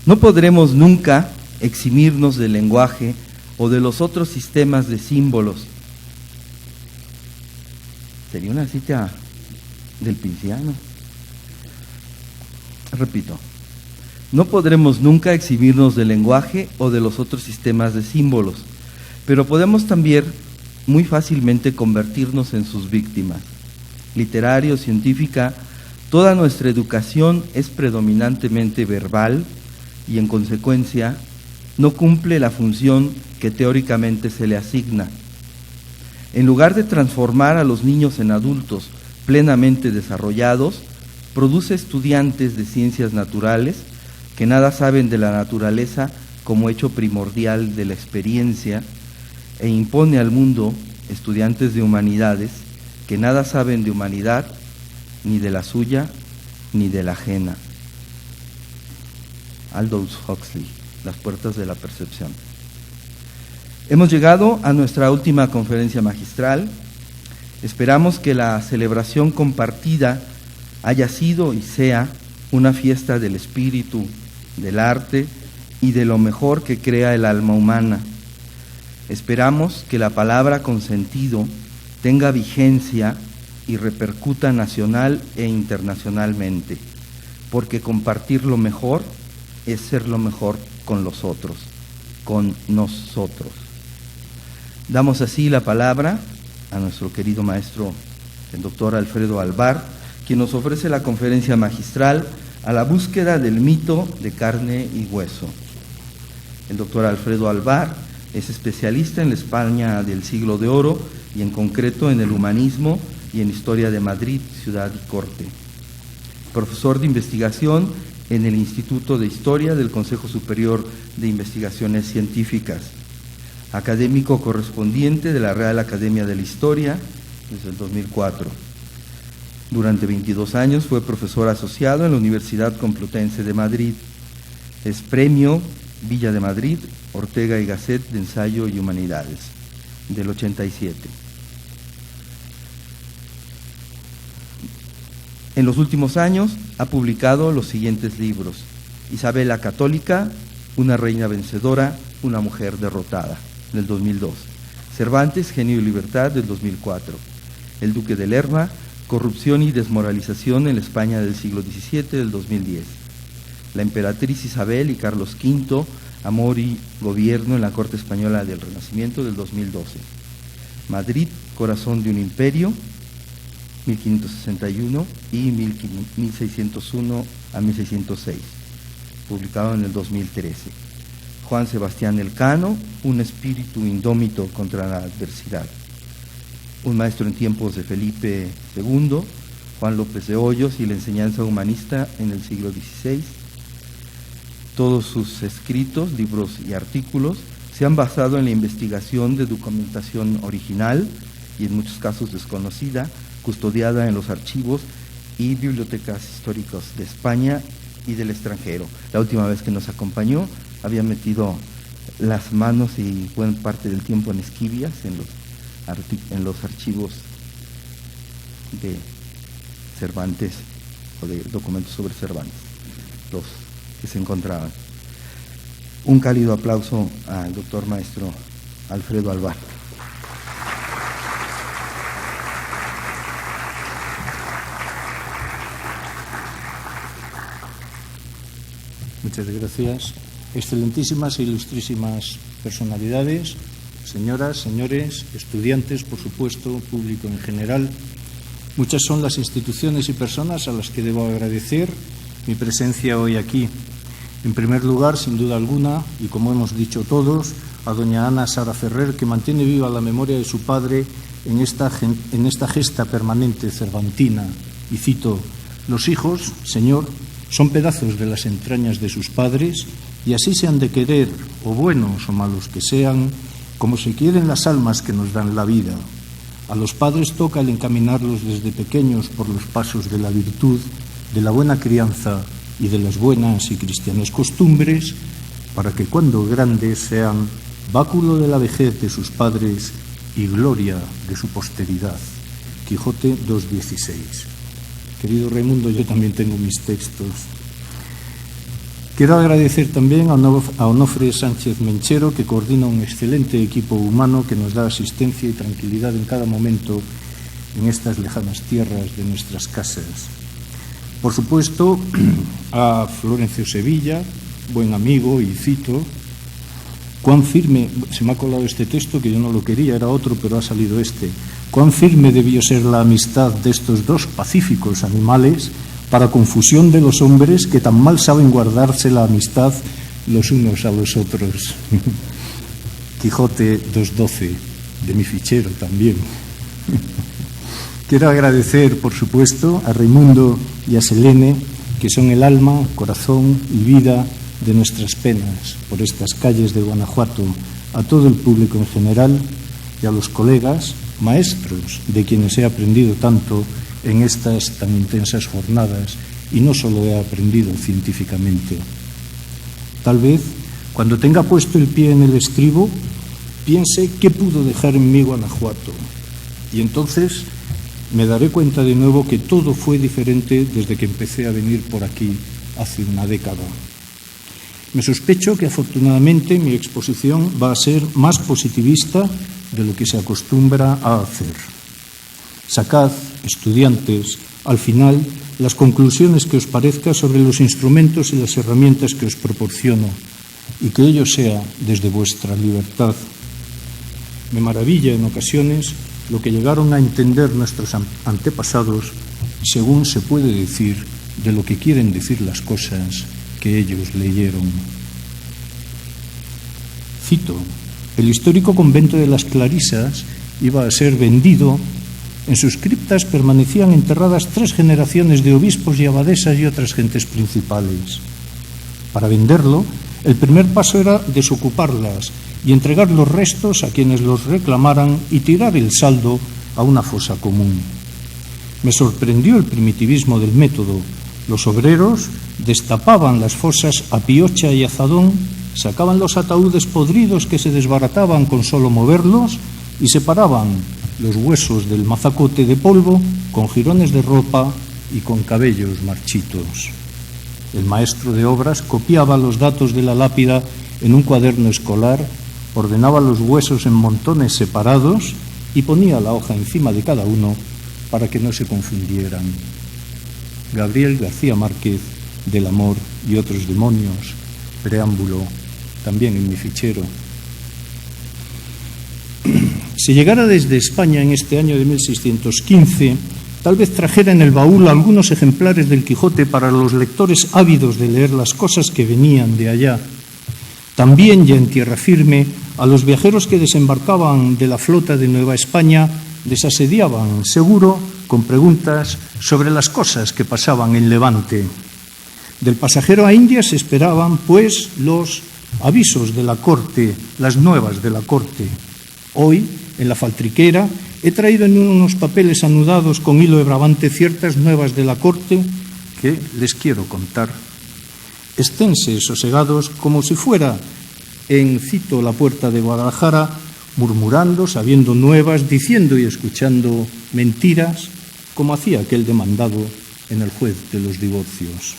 No podremos nunca eximirnos del lenguaje o de los otros sistemas de símbolos. Sería una cita del Pinciano. Repito, no podremos nunca eximirnos del lenguaje o de los otros sistemas de símbolos, pero podemos también muy fácilmente convertirnos en sus víctimas. Literaria o científica, toda nuestra educación es predominantemente verbal y, en consecuencia, no cumple la función que teóricamente se le asigna. En lugar de transformar a los niños en adultos plenamente desarrollados, produce estudiantes de ciencias naturales que nada saben de la naturaleza como hecho primordial de la experiencia, e impone al mundo estudiantes de humanidades que nada saben de humanidad, ni de la suya, ni de la ajena. Aldous Huxley, Las puertas de la percepción. Hemos llegado a nuestra última conferencia magistral. Esperamos que la celebración compartida haya sido y sea una fiesta del espíritu, del arte y de lo mejor que crea el alma humana. Esperamos que la palabra consentido tenga vigencia y repercuta nacional e internacionalmente, porque compartir lo mejor es ser lo mejor con los otros, con nosotros. Damos así la palabra a nuestro querido maestro, el doctor Alfredo Alvar, quien nos ofrece la conferencia magistral a la búsqueda del mito de carne y hueso. El doctor Alfredo Alvar es especialista en la España del siglo de oro y en concreto en el humanismo y en historia de Madrid, ciudad y corte. Profesor de investigación en el Instituto de Historia del Consejo Superior de Investigaciones Científicas. Académico correspondiente de la Real Academia de la Historia desde el 2004. Durante 22 años fue profesor asociado en la Universidad Complutense de Madrid. Es premio Villa de Madrid, Ortega y Gasset de Ensayo y Humanidades, del 87. En los últimos años ha publicado los siguientes libros: Isabel la Católica, una reina vencedora, una mujer derrotada, del 2002. Cervantes, Genio y Libertad, del 2004. El Duque de Lerma, Corrupción y desmoralización en la España del siglo XVII, del 2010. La emperatriz Isabel y Carlos V, Amor y gobierno en la corte española del Renacimiento, del 2012. Madrid, corazón de un imperio, 1561 y 1601 a 1606, publicado en el 2013. Juan Sebastián Elcano, un espíritu indómito contra la adversidad. Un maestro en tiempos de Felipe II, Juan López de Hoyos y la enseñanza humanista en el siglo XVI. Todos sus escritos, libros y artículos se han basado en la investigación de documentación original y en muchos casos desconocida, custodiada en los archivos y bibliotecas históricas de España y del extranjero. La última vez que nos acompañó había metido las manos y buena parte del tiempo en Esquivias, en los archivos de Cervantes o de documentos sobre Cervantes, los que se encontraban. Un cálido aplauso al doctor maestro Alfredo Alvar. Muchas gracias. Excelentísimas e ilustrísimas personalidades, señoras, señores, estudiantes, por supuesto, público en general. Muchas son las instituciones y personas a las que debo agradecer mi presencia hoy aquí. En primer lugar, sin duda alguna, y como hemos dicho todos, a doña Ana Sara Ferrer, que mantiene viva la memoria de su padre en esta gesta permanente cervantina. Y cito: los hijos, Señor, son pedazos de las entrañas de sus padres, y así se han de querer, o buenos o malos que sean, como se quieren las almas que nos dan la vida. A los padres toca el encaminarlos desde pequeños por los pasos de la virtud, de la buena crianza y de las buenas y cristianas costumbres, para que cuando grandes sean báculo de la vejez de sus padres y gloria de su posteridad. Quijote 2:16. Querido Raimundo, yo también tengo mis textos. Quiero agradecer también a Onofre Sánchez Menchero, que coordina un excelente equipo humano que nos da asistencia y tranquilidad en cada momento en estas lejanas tierras de nuestras casas. Por supuesto, a Florencio Sevilla, buen amigo, y cito, cuán firme, se me ha colado este texto que yo no lo quería, era otro, pero ha salido este, cuán firme debió ser la amistad de estos dos pacíficos animales para confusión de los hombres que tan mal saben guardarse la amistad los unos a los otros. Quijote 2.12, de mi fichero también. Quiero agradecer, por supuesto, a Raimundo y a Selene, que son el alma, corazón y vida de nuestras penas por estas calles de Guanajuato, a todo el público en general y a los colegas, maestros de quienes he aprendido tanto en estas tan intensas jornadas, y no solo he aprendido científicamente. Tal vez, cuando tenga puesto el pie en el estribo, piense qué pudo dejar en mí Guanajuato, y entonces me daré cuenta de nuevo que todo fue diferente desde que empecé a venir por aquí hace una década. Me sospecho que afortunadamente mi exposición va a ser más positivista de lo que se acostumbra a hacer. Sacad, estudiantes, al final, las conclusiones que os parezca sobre los instrumentos y las herramientas que os proporciono, y que ello sea desde vuestra libertad. Me maravilla en ocasiones lo que llegaron a entender nuestros antepasados, según se puede decir, de lo que quieren decir las cosas que ellos leyeron. Cito, el histórico convento de las Clarisas iba a ser vendido. En sus criptas permanecían enterradas 3 generaciones de obispos y abadesas y otras gentes principales. Para venderlo, el primer paso era desocuparlas y entregar los restos a quienes los reclamaran y tirar el saldo a una fosa común. Me sorprendió el primitivismo del método. Los obreros destapaban las fosas a piocha y azadón, sacaban los ataúdes podridos que se desbarataban con solo moverlos y separaban los huesos del mazacote de polvo con jirones de ropa y con cabellos marchitos. El maestro de obras copiaba los datos de la lápida en un cuaderno escolar, ordenaba los huesos en montones separados y ponía la hoja encima de cada uno para que no se confundieran. Gabriel García Márquez, Del amor y otros demonios, preámbulo, también en mi fichero. Si llegara desde España en este año de 1615, tal vez trajera en el baúl algunos ejemplares del Quijote para los lectores ávidos de leer las cosas que venían de allá. También, ya en tierra firme, a los viajeros que desembarcaban de la flota de Nueva España les asediaban, seguro, con preguntas sobre las cosas que pasaban en Levante. Del pasajero a Indias esperaban, pues, los avisos de la corte, las nuevas de la corte. Hoy, en la faltriquera, he traído en unos papeles anudados con hilo de Brabante ciertas nuevas de la corte que les quiero contar. Esténse sosegados como si fuera en, cito, la puerta de Guadalajara, murmurando, sabiendo nuevas, diciendo y escuchando mentiras, como hacía aquel demandado en el juez de los divorcios.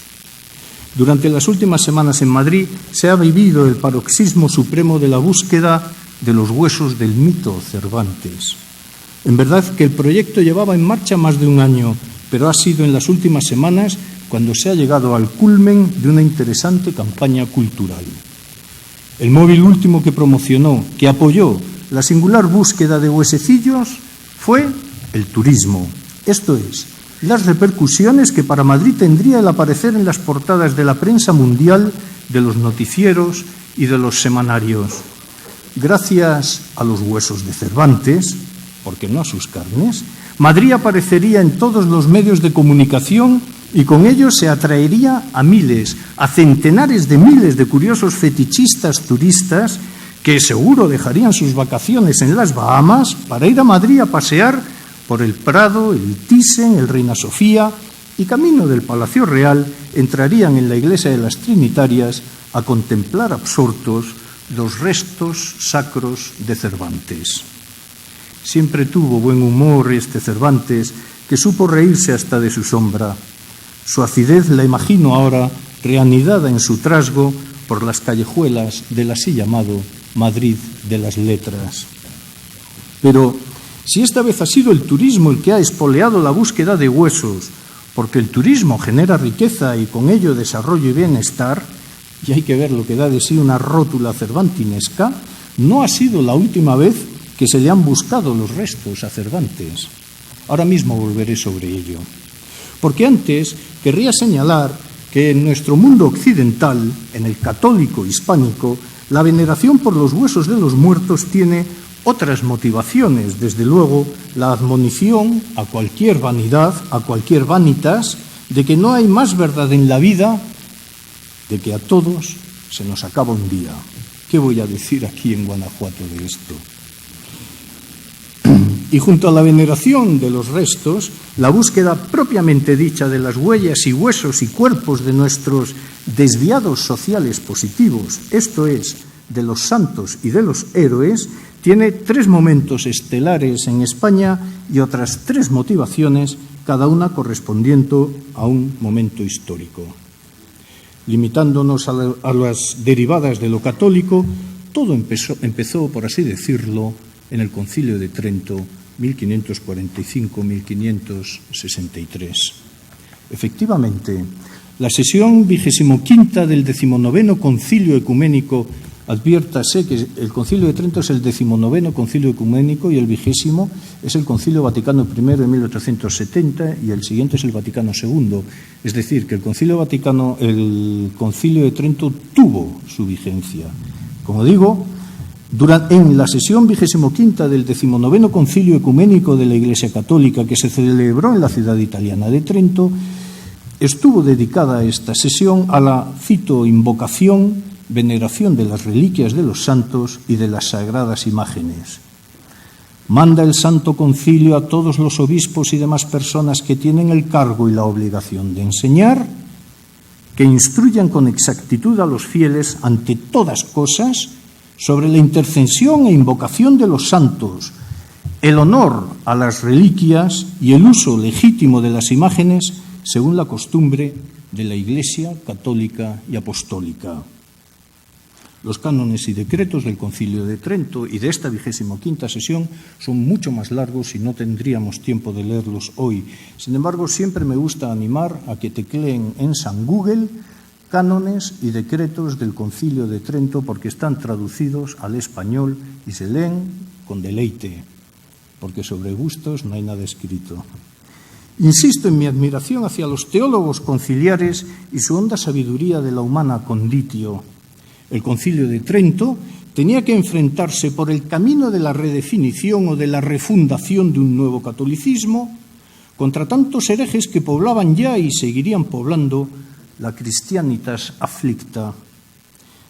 Durante las últimas semanas en Madrid se ha vivido el paroxismo supremo de la búsqueda de los huesos del mito Cervantes. En verdad que el proyecto llevaba en marcha más de un año, pero ha sido en las últimas semanas cuando se ha llegado al culmen de una interesante campaña cultural. El móvil último que promocionó, que apoyó la singular búsqueda de huesecillos, fue el turismo. Esto es, las repercusiones que para Madrid tendría el aparecer en las portadas de la prensa mundial, de los noticieros y de los semanarios. Gracias a los huesos de Cervantes, porque no a sus carnes, Madrid aparecería en todos los medios de comunicación y con ello se atraería a miles, a centenares de miles de curiosos fetichistas turistas que seguro dejarían sus vacaciones en las Bahamas para ir a Madrid a pasear por el Prado, el Thyssen, el Reina Sofía y camino del Palacio Real entrarían en la iglesia de las Trinitarias a contemplar absortos los restos sacros de Cervantes. Siempre tuvo buen humor este Cervantes, que supo reírse hasta de su sombra. Su acidez la imagino ahora reanidada en su trasgo por las callejuelas del así llamado Madrid de las letras. Pero si esta vez ha sido el turismo el que ha espoleado la búsqueda de huesos, porque el turismo genera riqueza y con ello desarrollo y bienestar, y hay que ver lo que da de sí una rótula cervantinesca, no ha sido la última vez que se le han buscado los restos a Cervantes. Ahora mismo volveré sobre ello. Porque antes querría señalar que en nuestro mundo occidental, en el católico hispánico, la veneración por los huesos de los muertos tiene otras motivaciones. Desde luego, la admonición a cualquier vanidad, a cualquier vanitas, de que no hay más verdad en la vida, de que a todos se nos acaba un día. ¿Qué voy a decir aquí en Guanajuato de esto? Y junto a la veneración de los restos, la búsqueda propiamente dicha de las huellas y huesos y cuerpos de nuestros desviados sociales positivos, esto es, de los santos y de los héroes, tiene 3 momentos estelares en España y otras 3 motivaciones, cada una correspondiendo a un momento histórico. Limitándonos a las derivadas de lo católico, todo empezó, por así decirlo, en el Concilio de Trento, 1545-1563. Efectivamente, la sesión 25ª del 19º Concilio Ecuménico, adviértase que el Concilio de Trento es el 19º Concilio Ecuménico y el 20º es el Concilio Vaticano I de 1870 y el siguiente es el Vaticano II. Es decir, que el Concilio de Trento tuvo su vigencia. Como digo, en la sesión 25ª del 19º Concilio Ecuménico de la Iglesia Católica, que se celebró en la ciudad italiana de Trento, estuvo dedicada esta sesión a la, cito, invocación, veneración de las reliquias de los santos y de las sagradas imágenes. Manda el Santo Concilio a todos los obispos y demás personas que tienen el cargo y la obligación de enseñar, que instruyan con exactitud a los fieles ante todas cosas sobre la intercesión e invocación de los santos, el honor a las reliquias y el uso legítimo de las imágenes según la costumbre de la Iglesia católica y apostólica. Los cánones y decretos del Concilio de Trento y de esta 25ª sesión son mucho más largos y no tendríamos tiempo de leerlos hoy. Sin embargo, siempre me gusta animar a que tecleen en San Google cánones y decretos del Concilio de Trento porque están traducidos al español y se leen con deleite, porque sobre gustos no hay nada escrito. Insisto en mi admiración hacia los teólogos conciliares y su honda sabiduría de la humana conditio. El Concilio de Trento tenía que enfrentarse por el camino de la redefinición o de la refundación de un nuevo catolicismo contra tantos herejes que poblaban ya y seguirían poblando la Christianitas afflicta.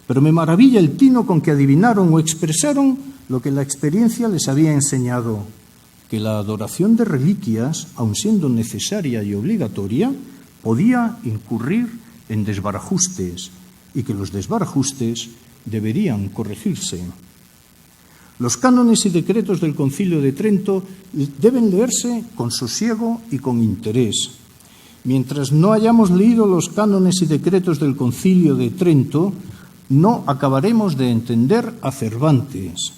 Pero me maravilla el tino con que adivinaron o expresaron lo que la experiencia les había enseñado, que la adoración de reliquias, aun siendo necesaria y obligatoria, podía incurrir en desbarajustes y que los desbarajustes deberían corregirse. Los cánones y decretos del Concilio de Trento deben leerse con sosiego y con interés. Mientras no hayamos leído los cánones y decretos del Concilio de Trento, no acabaremos de entender a Cervantes,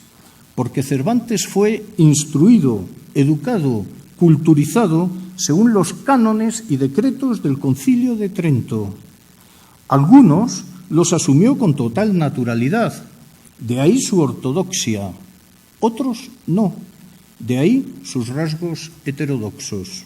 porque Cervantes fue instruido, educado, culturizado según los cánones y decretos del Concilio de Trento. Algunos los asumió con total naturalidad, de ahí su ortodoxia. Otros no, de ahí sus rasgos heterodoxos.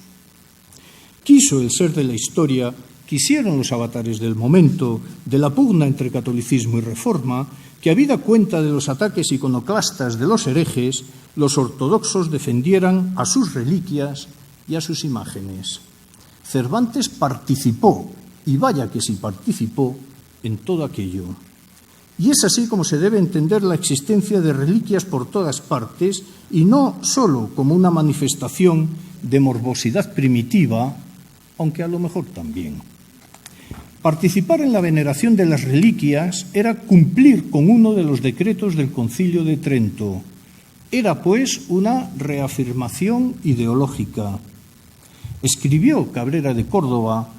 Quiso el ser de la historia, quisieron los avatares del momento, de la pugna entre catolicismo y reforma, que habida cuenta de los ataques iconoclastas de los herejes, los ortodoxos defendieran a sus reliquias y a sus imágenes. Cervantes participó, y vaya que sí participó, en todo aquello. Y es así como se debe entender la existencia de reliquias por todas partes y no solo como una manifestación de morbosidad primitiva, aunque a lo mejor también. Participar en la veneración de las reliquias era cumplir con uno de los decretos del Concilio de Trento. Era, pues, una reafirmación ideológica. Escribió Cabrera de Córdoba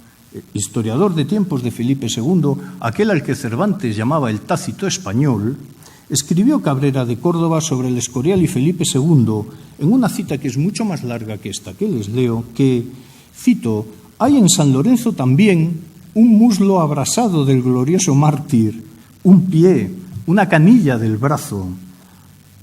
historiador de tiempos de Felipe II, aquel al que Cervantes llamaba el Tácito español, escribió Cabrera de Córdoba sobre el Escorial y Felipe II en una cita que es mucho más larga que esta que les leo, que, cito, «Hay en San Lorenzo también un muslo abrasado del glorioso mártir, un pie, una canilla del brazo.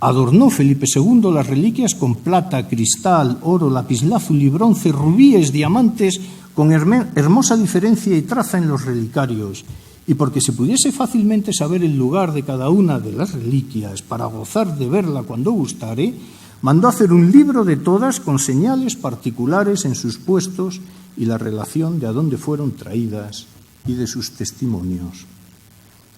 Adornó Felipe II las reliquias con plata, cristal, oro, lapislázuli y bronce, rubíes, diamantes, con hermosa diferencia y traza en los relicarios, y porque se pudiese fácilmente saber el lugar de cada una de las reliquias para gozar de verla cuando gustare, mandó hacer un libro de todas con señales particulares en sus puestos y la relación de a dónde fueron traídas y de sus testimonios.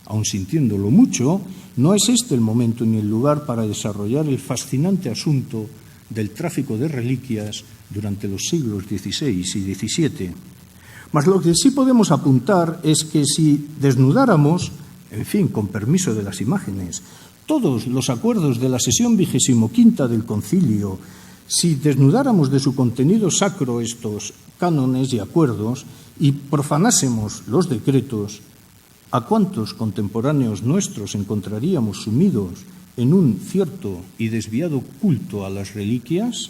Aun sintiéndolo mucho, no es este el momento ni el lugar para desarrollar el fascinante asunto del tráfico de reliquias durante los siglos XVI y XVII. Mas lo que sí podemos apuntar es que si desnudáramos, en fin, con permiso de las imágenes, todos los acuerdos de la sesión 25ª del Concilio, si desnudáramos de su contenido sacro estos cánones y acuerdos y profanásemos los decretos, ¿a cuántos contemporáneos nuestros encontraríamos sumidos en un cierto y desviado culto a las reliquias?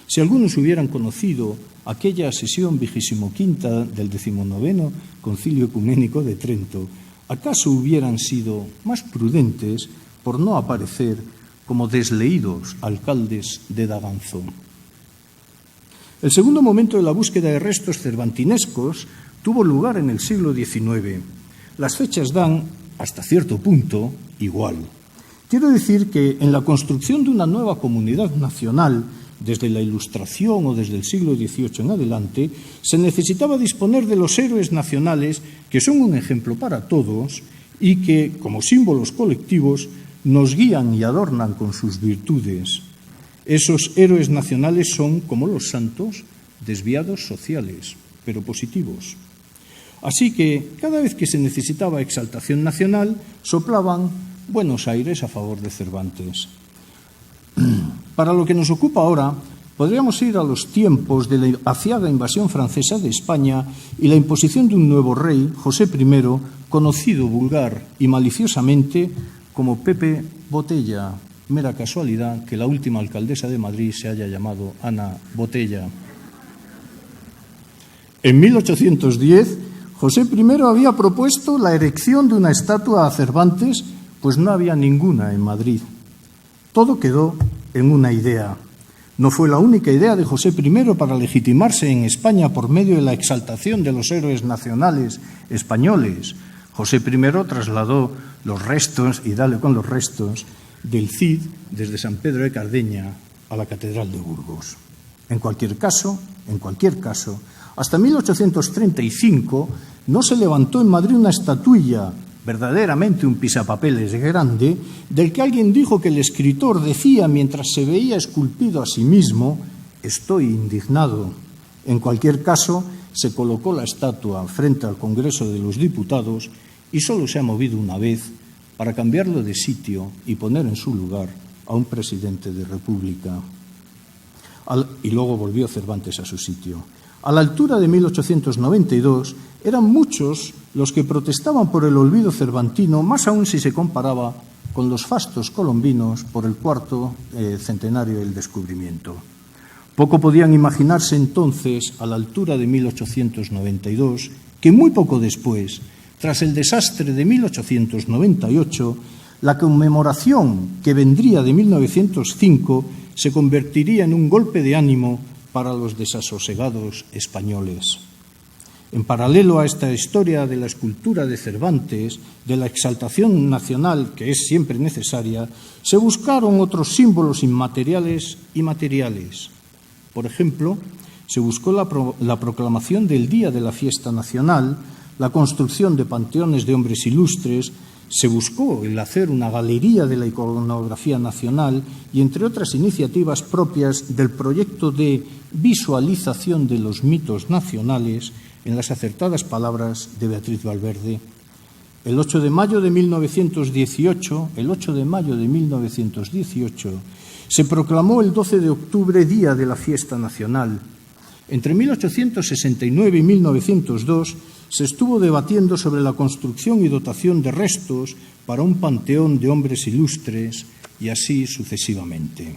Si algunos hubieran conocido aquella sesión 25ª del 19º Concilio Ecuménico de Trento, ¿acaso hubieran sido más prudentes por no aparecer como desleídos alcaldes de Daganzón? El segundo momento de la búsqueda de restos cervantinescos tuvo lugar en el siglo XIX. Las fechas dan, hasta cierto punto, igual. Quiero decir que en la construcción de una nueva comunidad nacional, desde la Ilustración o desde el siglo XVIII en adelante, se necesitaba disponer de los héroes nacionales, que son un ejemplo para todos y que, como símbolos colectivos, nos guían y adornan con sus virtudes. Esos héroes nacionales son, como los santos, desviados sociales, pero positivos. Así que, cada vez que se necesitaba exaltación nacional, soplaban buenos aires a favor de Cervantes. Para lo que nos ocupa ahora, podríamos ir a los tiempos de la aciaga invasión francesa de España y la imposición de un nuevo rey, José I, conocido vulgar y maliciosamente como Pepe Botella. Mera casualidad que la última alcaldesa de Madrid se haya llamado Ana Botella. En 1810, José I había propuesto la erección de una estatua a Cervantes, pues no había ninguna en Madrid. Todo quedó en una idea. No fue la única idea de José I para legitimarse en España por medio de la exaltación de los héroes nacionales españoles. José I trasladó los restos, y dale con los restos, del Cid desde San Pedro de Cardeña a la Catedral de Burgos. En cualquier caso, hasta 1835 no se levantó en Madrid una estatuilla, verdaderamente un pisapapeles grande, del que alguien dijo que el escritor decía mientras se veía esculpido a sí mismo: «Estoy indignado». En cualquier caso, se colocó la estatua frente al Congreso de los Diputados y solo se ha movido una vez para cambiarlo de sitio y poner en su lugar a un presidente de República. Y luego volvió Cervantes a su sitio. A la altura de 1892 eran muchos los que protestaban por el olvido cervantino, más aún si se comparaba con los fastos colombinos por el cuarto centenario del descubrimiento. Poco podían imaginarse entonces, a la altura de 1892, que muy poco después, tras el desastre de 1898, la conmemoración que vendría de 1905 se convertiría en un golpe de ánimo para los desasosegados españoles. En paralelo a esta historia de la escultura de Cervantes, de la exaltación nacional que es siempre necesaria, se buscaron otros símbolos inmateriales y materiales. Por ejemplo, se buscó la proclamación del Día de la Fiesta Nacional, la construcción de panteones de hombres ilustres, se buscó el hacer una galería de la iconografía nacional y, entre otras iniciativas propias del proyecto de visualización de los mitos nacionales, en las acertadas palabras de Beatriz Valverde. El 8 de mayo de 1918, se proclamó el 12 de octubre Día de la Fiesta Nacional. Entre 1869 y 1902 se estuvo debatiendo sobre la construcción y dotación de restos para un panteón de hombres ilustres y así sucesivamente.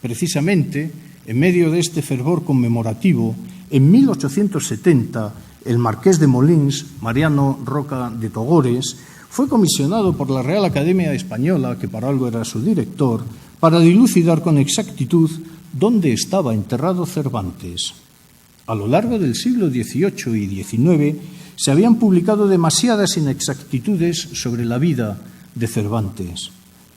Precisamente, en medio de este fervor conmemorativo, en 1870, el marqués de Molins, Mariano Roca de Togores, fue comisionado por la Real Academia Española, que para algo era su director, para dilucidar con exactitud dónde estaba enterrado Cervantes. A lo largo del siglo XVIII y XIX se habían publicado demasiadas inexactitudes sobre la vida de Cervantes.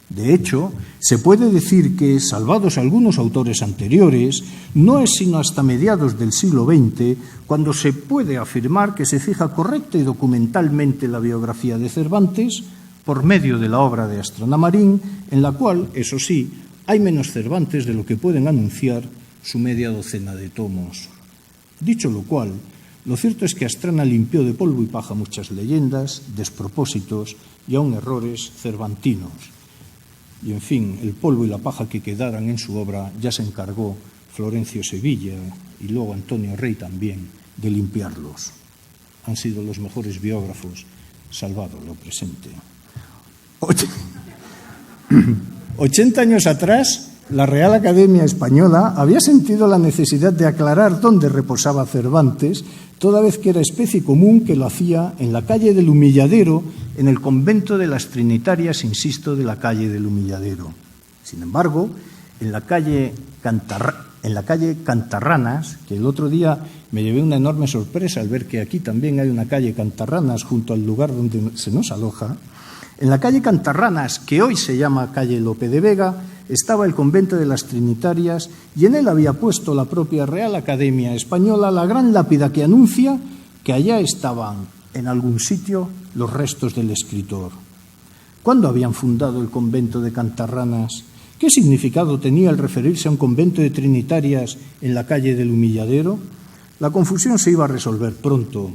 De hecho, se puede decir que, salvados algunos autores anteriores, no es sino hasta mediados del siglo XX cuando se puede afirmar que se fija correcta y documentalmente la biografía de Cervantes por medio de la obra de Astrana Marín, en la cual, eso sí, hay menos Cervantes de lo que pueden anunciar su media docena de tomos. Dicho lo cual, lo cierto es que Astrana limpió de polvo y paja muchas leyendas, despropósitos y aun errores cervantinos. Y, en fin, el polvo y la paja que quedaran en su obra ya se encargó Florencio Sevilla y luego Antonio Rey también de limpiarlos. Han sido los mejores biógrafos, salvado lo presente. 80 años atrás, la Real Academia Española había sentido la necesidad de aclarar dónde reposaba Cervantes, toda vez que era especie común que lo hacía en la calle del Humilladero, en el convento de las Trinitarias, insisto, de la calle del Humilladero. Sin embargo, en la calle Cantarranas, que el otro día me llevé una enorme sorpresa al ver que aquí también hay una calle Cantarranas junto al lugar donde se nos aloja, en la calle Cantarranas, que hoy se llama calle Lope de Vega, estaba el convento de las Trinitarias y en él había puesto la propia Real Academia Española la gran lápida que anuncia que allá estaban en algún sitio los restos del escritor. ¿Cuándo habían fundado el convento de Cantarranas? ¿Qué significado tenía el referirse a un convento de Trinitarias en la calle del Humilladero? La confusión se iba a resolver pronto.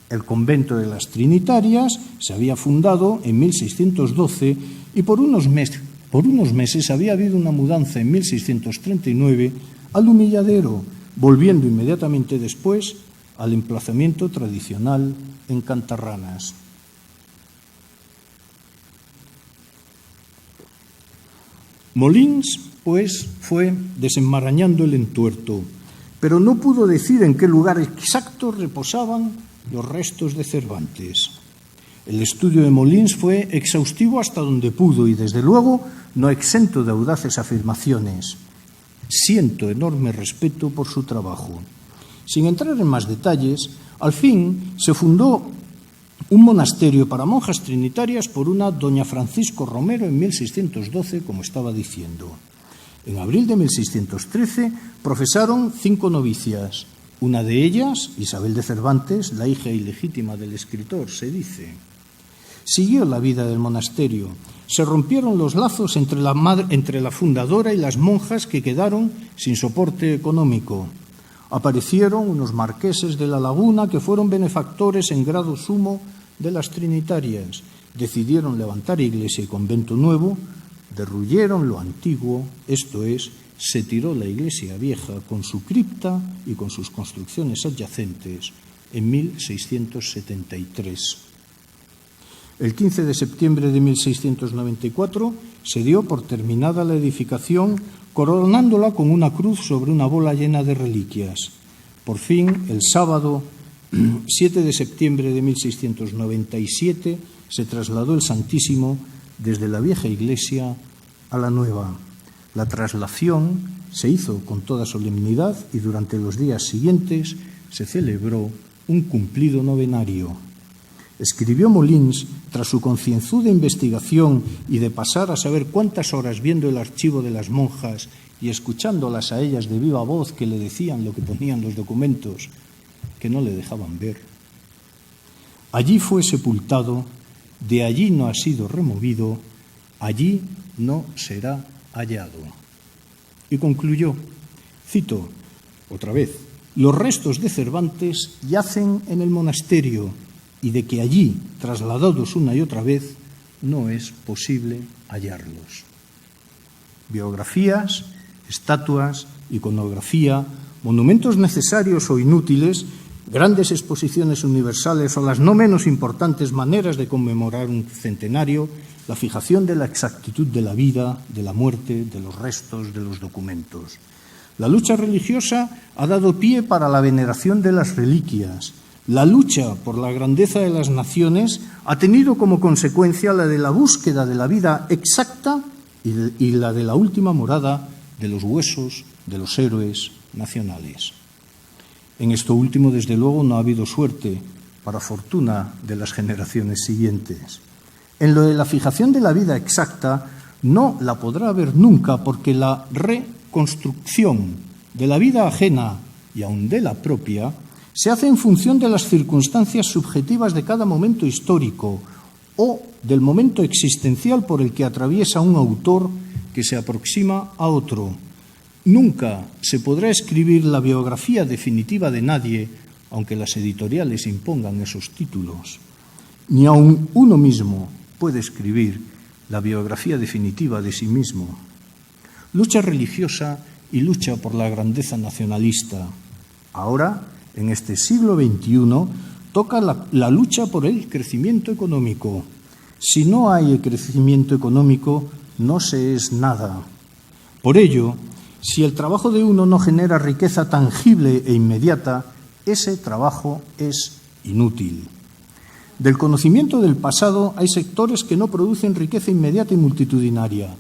El convento de las Trinitarias se había fundado en 1612 y por unos meses había habido una mudanza en 1639 al Humilladero, volviendo inmediatamente después al emplazamiento tradicional en Cantarranas. Molins, pues, fue desenmarañando el entuerto, pero no pudo decir en qué lugar exacto reposaban los restos de Cervantes. El estudio de Molins fue exhaustivo hasta donde pudo y, desde luego, no exento de audaces afirmaciones. Siento enorme respeto por su trabajo. Sin entrar en más detalles, al fin se fundó un monasterio para monjas trinitarias por una doña Francisco Romero en 1612, como estaba diciendo. En abril de 1613 profesaron 5 novicias. Una de ellas, Isabel de Cervantes, la hija ilegítima del escritor, se dice. Siguió la vida del monasterio. Se rompieron los lazos entre la fundadora y las monjas que quedaron sin soporte económico. Aparecieron unos marqueses de la Laguna que fueron benefactores en grado sumo de las Trinitarias. Decidieron levantar iglesia y convento nuevo, derruyeron lo antiguo, esto es, se tiró la iglesia vieja con su cripta y con sus construcciones adyacentes en 1673. El 15 de septiembre de 1694 se dio por terminada la edificación, coronándola con una cruz sobre una bola llena de reliquias. Por fin, el sábado 7 de septiembre de 1697 se trasladó el Santísimo desde la vieja iglesia a la nueva. La traslación se hizo con toda solemnidad y durante los días siguientes se celebró un cumplido novenario. Escribió Molins, tras su concienzuda investigación y de pasar a saber cuántas horas viendo el archivo de las monjas y escuchándolas a ellas de viva voz que le decían lo que ponían los documentos, que no le dejaban ver. Allí fue sepultado, de allí no ha sido removido, allí no será hallado. Y concluyó, cito otra vez, los restos de Cervantes yacen en el monasterio y de que allí, trasladados una y otra vez, no es posible hallarlos. Biografías, estatuas, iconografía, monumentos necesarios o inútiles, grandes exposiciones universales o las no menos importantes maneras de conmemorar un centenario, la fijación de la exactitud de la vida, de la muerte, de los restos, de los documentos. La lucha religiosa ha dado pie para la veneración de las reliquias. La lucha por la grandeza de las naciones ha tenido como consecuencia la de la búsqueda de la vida exacta y la de la última morada de los huesos de los héroes nacionales. En esto último, desde luego, no ha habido suerte, para fortuna de las generaciones siguientes. En lo de la fijación de la vida exacta no la podrá haber nunca, porque la reconstrucción de la vida ajena y aun de la propia se hace en función de las circunstancias subjetivas de cada momento histórico o del momento existencial por el que atraviesa un autor que se aproxima a otro. Nunca se podrá escribir la biografía definitiva de nadie, aunque las editoriales impongan esos títulos. Ni aun uno mismo puede escribir la biografía definitiva de sí mismo. Lucha religiosa y lucha por la grandeza nacionalista. Ahora, en este siglo XXI, toca la lucha por el crecimiento económico. Si no hay crecimiento económico, no se es nada. Por ello, si el trabajo de uno no genera riqueza tangible e inmediata, ese trabajo es inútil. Del conocimiento del pasado hay sectores que no producen riqueza inmediata y multitudinaria.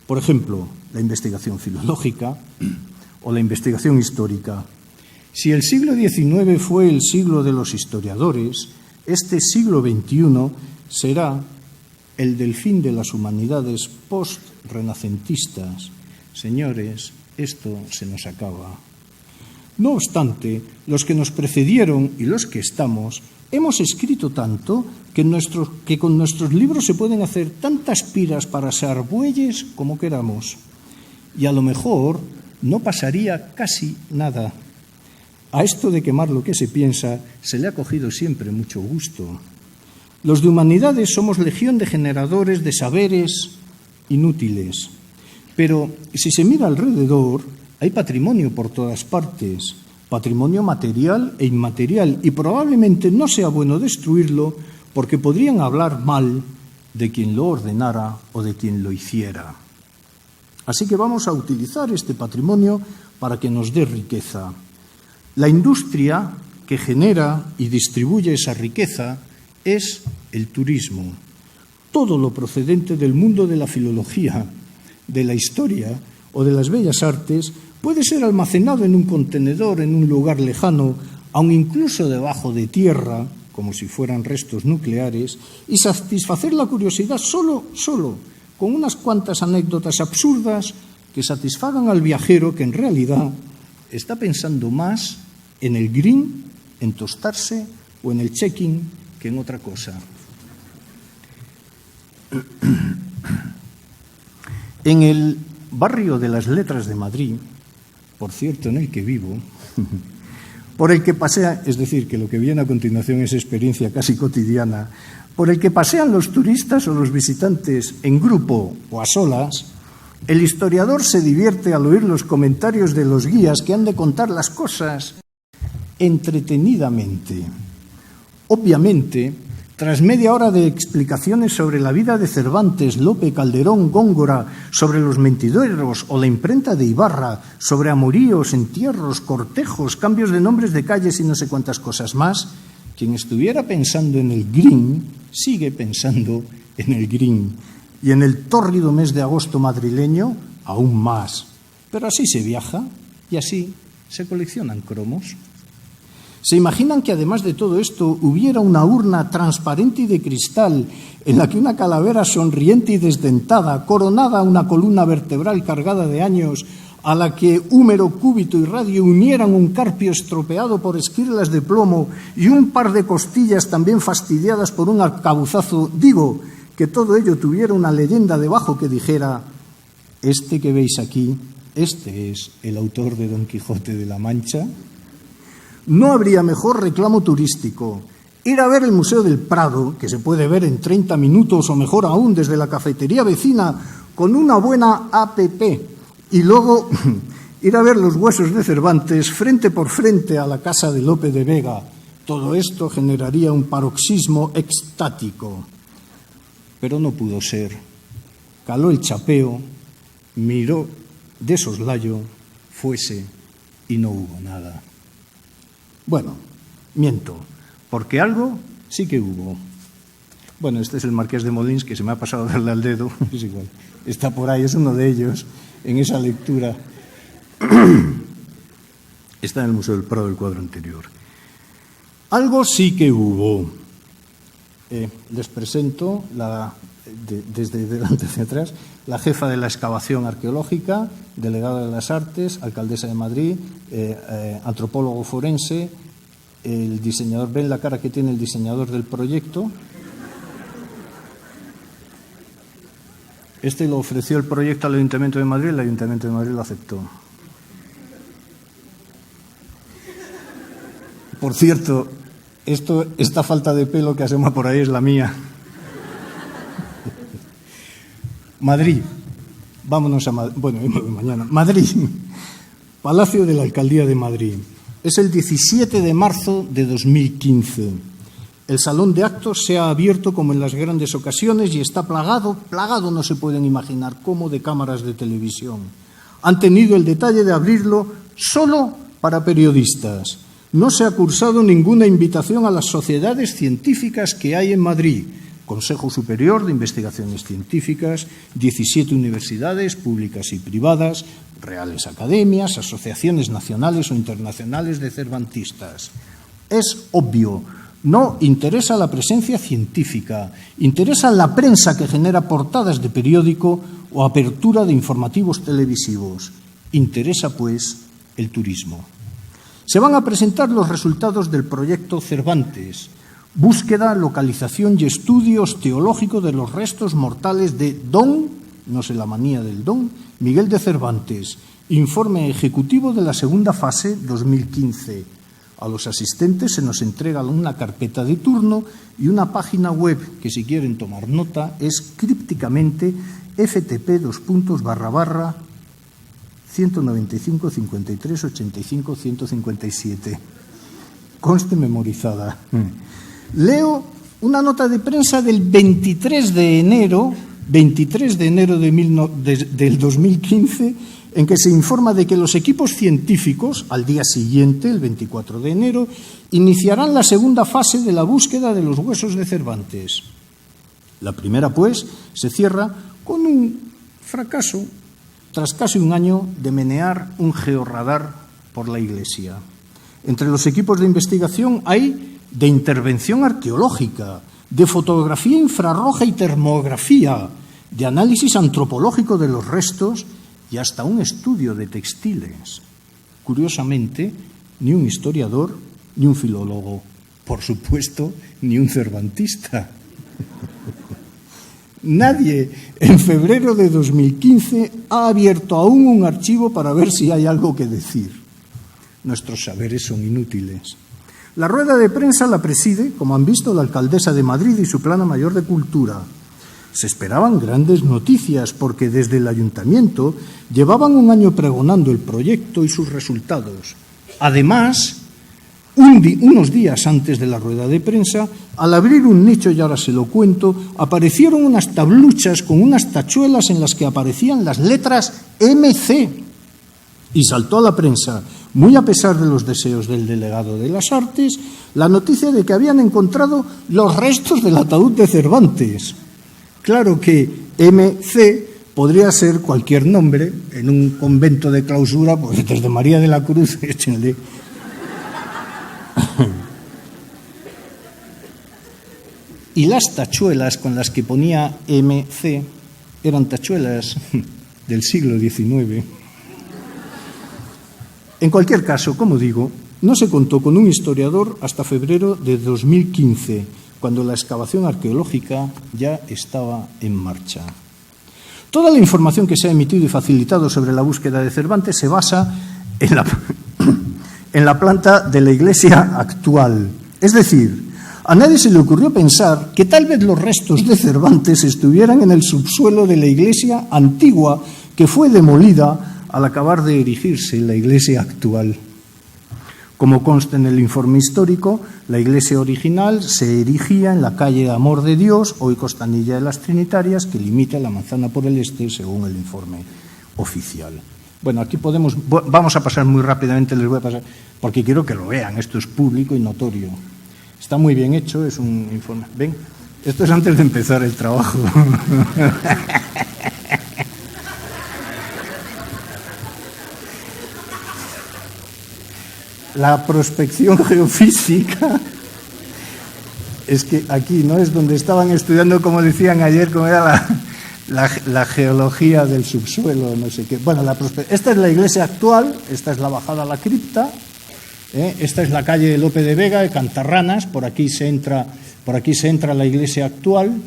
Por ejemplo, la investigación filológica o la investigación histórica. Si el siglo XIX fue el siglo de los historiadores, este siglo XXI será el del fin de las humanidades post-renacentistas. Señores, esto se nos acaba. No obstante, los que nos precedieron y los que estamos, hemos escrito tanto que con nuestros libros se pueden hacer tantas piras para ser bueyes como queramos. Y a lo mejor no pasaría casi nada. A esto de quemar lo que se piensa se le ha cogido siempre mucho gusto. Los de humanidades somos legión de generadores de saberes inútiles. Pero si se mira alrededor, hay patrimonio por todas partes, patrimonio material e inmaterial, y probablemente no sea bueno destruirlo porque podrían hablar mal de quien lo ordenara o de quien lo hiciera. Así que vamos a utilizar este patrimonio para que nos dé riqueza. La industria que genera y distribuye esa riqueza es el turismo. Todo lo procedente del mundo de la filología, de la historia o de las bellas artes puede ser almacenado en un contenedor en un lugar lejano, aun incluso debajo de tierra, como si fueran restos nucleares, y satisfacer la curiosidad solo con unas cuantas anécdotas absurdas que satisfagan al viajero que en realidad está pensando más en el green, en tostarse o en el check-in que en otra cosa. En el barrio de las Letras de Madrid, por cierto, en el que vivo, por el que pasea, es decir, que lo que viene a continuación es experiencia casi cotidiana, por el que pasean los turistas o los visitantes en grupo o a solas, el historiador se divierte al oír los comentarios de los guías que han de contar las cosas entretenidamente. Obviamente, tras media hora de explicaciones sobre la vida de Cervantes, Lope, Calderón, Góngora, sobre los mentideros o la imprenta de Ibarra, sobre amoríos, entierros, cortejos, cambios de nombres de calles y no sé cuántas cosas más, quien estuviera pensando en el green sigue pensando en el green. Y en el tórrido mes de agosto madrileño, aún más. Pero así se viaja y así se coleccionan cromos. ¿Se imaginan que además de todo esto hubiera una urna transparente y de cristal en la que una calavera sonriente y desdentada, coronada a una columna vertebral cargada de años, a la que húmero, cúbito y radio unieran un carpio estropeado por esquirlas de plomo y un par de costillas también fastidiadas por un arcabuzazo, digo, que todo ello tuviera una leyenda debajo que dijera: este que veis aquí, este es el autor de Don Quijote de la Mancha? No habría mejor reclamo turístico. Ir a ver el Museo del Prado, que se puede ver en 30 minutos o mejor aún desde la cafetería vecina con una buena app, y luego ir a ver los huesos de Cervantes frente por frente a la casa de Lope de Vega. Todo esto generaría un paroxismo extático. Pero no pudo ser. Caló el chapeo, miró de soslayo, fuese y no hubo nada. Bueno, miento, porque algo sí que hubo. Bueno, este es el Marqués de Molins, que se me ha pasado a darle al dedo, es igual. Está por ahí, es uno de ellos, en esa lectura. Está en el Museo del Prado, el cuadro anterior. Algo sí que hubo. Les presento, desde delante hacia atrás, la jefa de la excavación arqueológica, delegada de las artes, alcaldesa de Madrid, antropólogo forense, el diseñador. ¿Ven la cara que tiene el diseñador del proyecto? Este lo ofreció el proyecto al Ayuntamiento de Madrid, el Ayuntamiento de Madrid lo aceptó. Por cierto, esta falta de pelo que asoma por ahí es la mía. Madrid. Vámonos a Madrid. Bueno, mañana. Madrid. Palacio de la Alcaldía de Madrid. Es el 17 de marzo de 2015. El salón de actos se ha abierto como en las grandes ocasiones y está plagado no se pueden imaginar cómo, de cámaras de televisión. Han tenido el detalle de abrirlo solo para periodistas. No se ha cursado ninguna invitación a las sociedades científicas que hay en Madrid. Consejo Superior de Investigaciones Científicas, 17 universidades públicas y privadas, reales academias, asociaciones nacionales o internacionales de cervantistas. Es obvio, no interesa la presencia científica, interesa la prensa que genera portadas de periódico o apertura de informativos televisivos. Interesa, pues, el turismo. Se van a presentar los resultados del proyecto Cervantes, búsqueda, localización y estudio osteológico de los restos mortales de don, no sé la manía del don, Miguel de Cervantes, informe ejecutivo de la segunda fase 2015. A los asistentes se nos entrega una carpeta de turno y una página web que, si quieren tomar nota, es crípticamente ftp:// 195 53 85 157. Conste memorizada. Leo una nota de prensa del 23 de enero del 2015, en que se informa de que los equipos científicos, al día siguiente, el 24 de enero, iniciarán la segunda fase de la búsqueda de los huesos de Cervantes. La primera, pues, se cierra con un fracaso tras casi un año de menear un georradar por la iglesia. Entre los equipos de investigación hay de intervención arqueológica, de fotografía infrarroja y termografía, de análisis antropológico de los restos y hasta un estudio de textiles. Curiosamente, ni un historiador, ni un filólogo, por supuesto, ni un cervantista. Nadie en febrero de 2015 ha abierto aún un archivo para ver si hay algo que decir. Nuestros saberes son inútiles. La rueda de prensa la preside, como han visto, la alcaldesa de Madrid y su plana mayor de cultura. Se esperaban grandes noticias porque desde el ayuntamiento llevaban un año pregonando el proyecto y sus resultados. Además, unos días antes de la rueda de prensa, al abrir un nicho, y ahora se lo cuento, aparecieron unas tabluchas con unas tachuelas en las que aparecían las letras MC. Y saltó a la prensa, muy a pesar de los deseos del delegado de las artes, la noticia de que habían encontrado los restos del ataúd de Cervantes. Claro que MC podría ser cualquier nombre. En un convento de clausura, pues desde María de la Cruz, échenle. Y las tachuelas con las que ponía MC eran tachuelas del siglo XIX. En cualquier caso, como digo, no se contó con un historiador hasta febrero de 2015, cuando la excavación arqueológica ya estaba en marcha. Toda la información que se ha emitido y facilitado sobre la búsqueda de Cervantes se basa en la planta de la iglesia actual. Es decir, a nadie se le ocurrió pensar que tal vez los restos de Cervantes estuvieran en el subsuelo de la iglesia antigua que fue demolida al acabar de erigirse la iglesia actual. Como consta en el informe histórico, la iglesia original se erigía en la calle Amor de Dios, hoy Costanilla de las Trinitarias, que limita la manzana por el este, según el informe oficial. Bueno, aquí vamos a pasar muy rápidamente, les voy a pasar, porque quiero que lo vean, esto es público y notorio. Está muy bien hecho, es un informe. Ven, esto es antes de empezar el trabajo. La prospección geofísica es que aquí no es donde estaban estudiando, como decían ayer, como era la geología del subsuelo, no sé qué. Bueno, esta es la iglesia actual, esta es la bajada a la cripta, esta es la calle de Lope de Vega, de Cantarranas, por aquí se entra a la iglesia actual.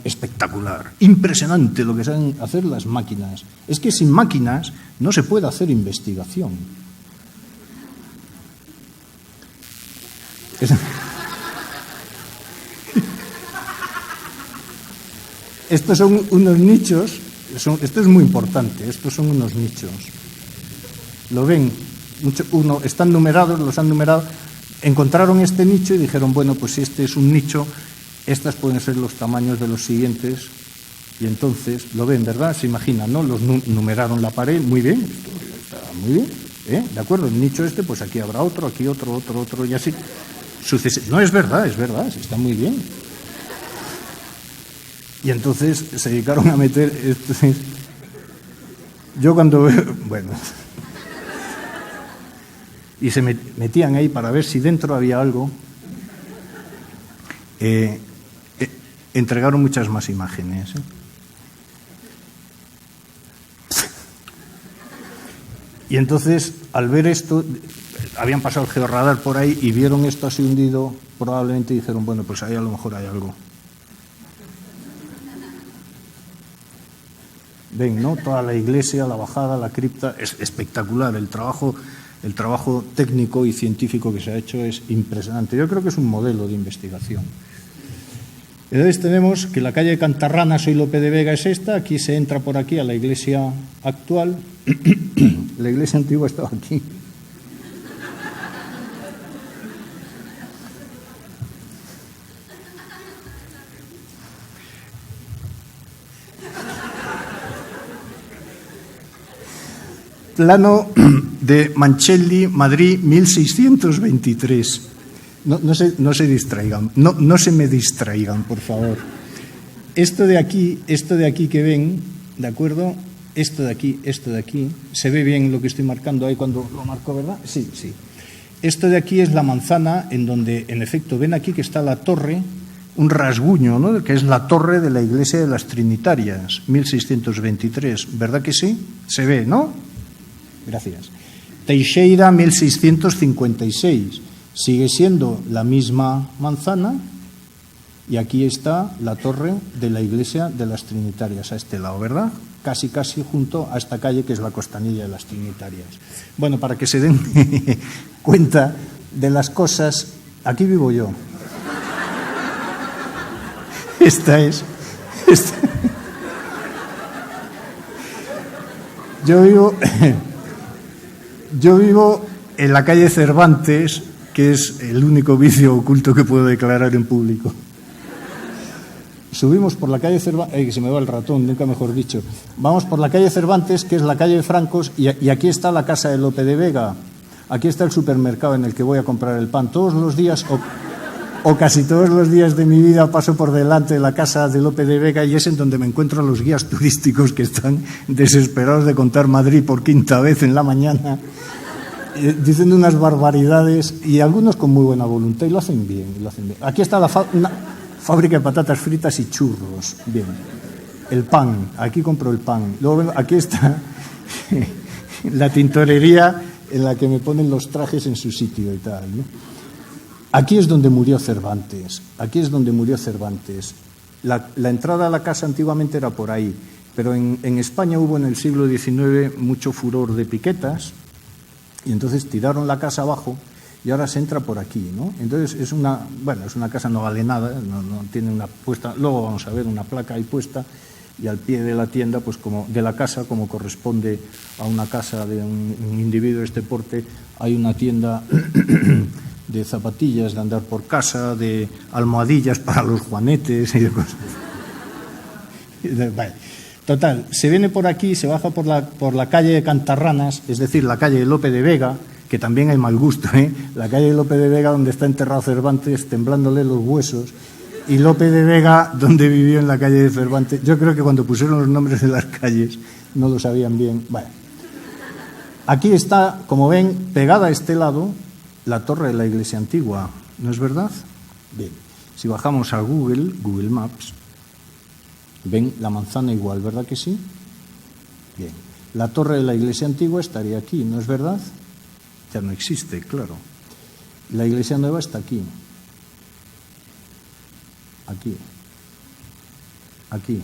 Espectacular, impresionante lo que saben hacer las máquinas. Es que sin máquinas no se puede hacer investigación. Estos son unos nichos, esto es muy importante, estos son unos nichos. ¿Lo ven? Están numerados, los han numerado. Encontraron este nicho y dijeron, bueno, pues si este es un nicho, estas pueden ser los tamaños de los siguientes. Y entonces, lo ven, ¿verdad? Se imaginan, ¿no? Los numeraron la pared, muy bien, está muy bien, ¿de acuerdo? El nicho este, pues aquí habrá otro, aquí otro, y así. No, es verdad, está muy bien. Y entonces se dedicaron a meter... Yo cuando veo... Bueno... Y se metían ahí para ver si dentro había algo. Entregaron muchas más imágenes. Y entonces, al ver esto... Habían pasado el georradar por ahí y vieron esto así hundido, probablemente dijeron, bueno, pues ahí a lo mejor hay algo. Ven, ¿no? Toda la iglesia, la bajada, la cripta, es espectacular. El trabajo técnico y científico que se ha hecho es impresionante. Yo creo que es un modelo de investigación. Entonces tenemos que la calle de Cantarranas, hoy Lope de Vega, es esta. Aquí se entra por aquí a la iglesia actual. La iglesia antigua estaba aquí. Plano de Mancelli, Madrid, 1623. No se distraigan, no se me distraigan, por favor. Esto de aquí que ven, ¿de acuerdo? Esto de aquí, ¿se ve bien lo que estoy marcando ahí cuando lo marco, verdad? Sí. Esto de aquí es la manzana en donde, en efecto, ven aquí que está la torre, un rasguño, ¿no? Que es la torre de la iglesia de las Trinitarias, 1623, ¿verdad que sí? Se ve, ¿no? Gracias. Teixeira, 1656. Sigue siendo la misma manzana y aquí está la torre de la iglesia de las Trinitarias a este lado, ¿verdad? Casi junto a esta calle que es la Costanilla de las Trinitarias. Bueno, para que se den cuenta de las cosas, aquí vivo yo. Yo vivo en la calle Cervantes, que es el único vicio oculto que puedo declarar en público. Subimos por la calle Cervantes, que se me va el ratón, nunca mejor dicho. Vamos por la calle Cervantes, que es la calle de Francos, y aquí está la casa de Lope de Vega. Aquí está el supermercado en el que voy a comprar el pan. Todos los días, o casi todos los días de mi vida, paso por delante de la casa de Lope de Vega y es en donde me encuentro a los guías turísticos que están desesperados de contar Madrid por quinta vez en la mañana, diciendo unas barbaridades y algunos con muy buena voluntad y lo hacen bien. Aquí está una fábrica de patatas fritas y churros. Bien. El pan, aquí compro el pan. Luego aquí está la tintorería en la que me ponen los trajes en su sitio y tal, ¿no? Aquí es donde murió Cervantes. La entrada a la casa antiguamente era por ahí, pero en España hubo en el siglo XIX mucho furor de piquetas y entonces tiraron la casa abajo y ahora se entra por aquí, ¿no? Entonces es una casa no vale nada, no tiene una puesta, luego vamos a ver una placa ahí puesta y al pie de la tienda, pues como de la casa, como corresponde a una casa de un individuo de este porte, hay una tienda de zapatillas de andar por casa, de almohadillas para los juanetes y de cosas. Vale. Total, se viene por aquí, se baja por la calle de Cantarranas, es decir, la calle de Lope de Vega, que también hay mal gusto, ¿eh? La calle de Lope de Vega, donde está enterrado Cervantes, temblándole los huesos, y Lope de Vega, donde vivió en la calle de Cervantes. Yo creo que cuando pusieron los nombres de las calles no lo sabían bien. Bueno, aquí está, como ven, pegada a este lado, la torre de la iglesia antigua, ¿no es verdad? Bien, si bajamos a Google Maps, ven la manzana igual, ¿verdad que sí? Bien, la torre de la iglesia antigua estaría aquí, ¿no es verdad? Ya no existe, claro. La iglesia nueva está aquí. Aquí. Aquí.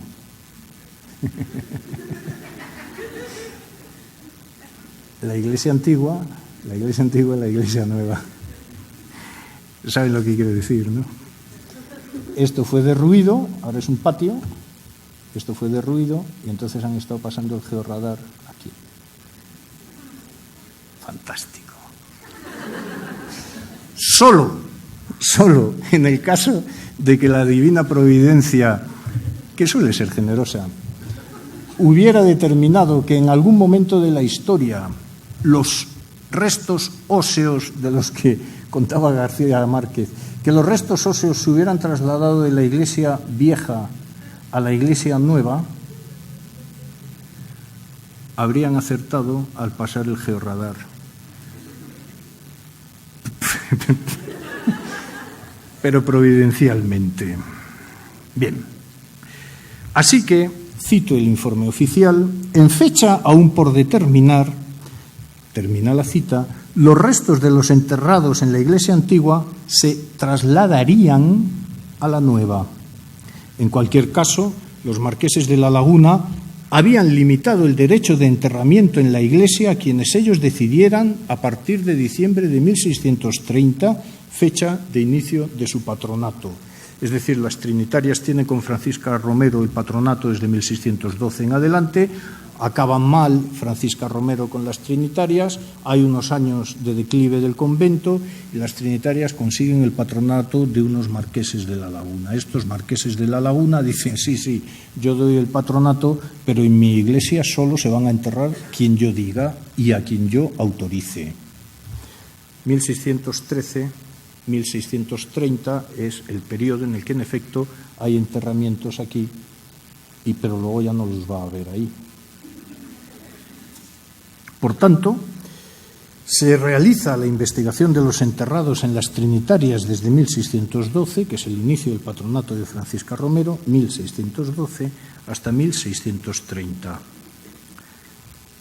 La iglesia antigua, la iglesia nueva. ¿Saben lo que quiero decir, no? Esto fue derruido, ahora es un patio. Esto fue derruido y entonces han estado pasando el georradar aquí. Fantástico. Solo en el caso de que la divina providencia, que suele ser generosa, hubiera determinado que en algún momento de la historia los restos óseos de los que contaba García Márquez, que los restos óseos se hubieran trasladado de la iglesia vieja a la iglesia nueva, habrían acertado al pasar el georradar. Pero providencialmente. Bien. Así que, cito el informe oficial, en fecha aún por determinar, termina la cita, los restos de los enterrados en la iglesia antigua se trasladarían a la nueva. En cualquier caso, los marqueses de La Laguna habían limitado el derecho de enterramiento en la iglesia a quienes ellos decidieran a partir de diciembre de 1630, fecha de inicio de su patronato. Es decir, las trinitarias tienen con Francisca Romero el patronato desde 1612 en adelante, acaban mal Francisca Romero con las trinitarias, hay unos años de declive del convento y las trinitarias consiguen el patronato de unos marqueses de La Laguna. Estos marqueses de La Laguna dicen, sí, yo doy el patronato, pero en mi iglesia solo se van a enterrar quien yo diga y a quien yo autorice. 1613-1630 es el periodo en el que en efecto hay enterramientos aquí, pero luego ya no los va a haber ahí. Por tanto, se realiza la investigación de los enterrados en las trinitarias desde 1612, que es el inicio del patronato de Francisca Romero, 1612 hasta 1630.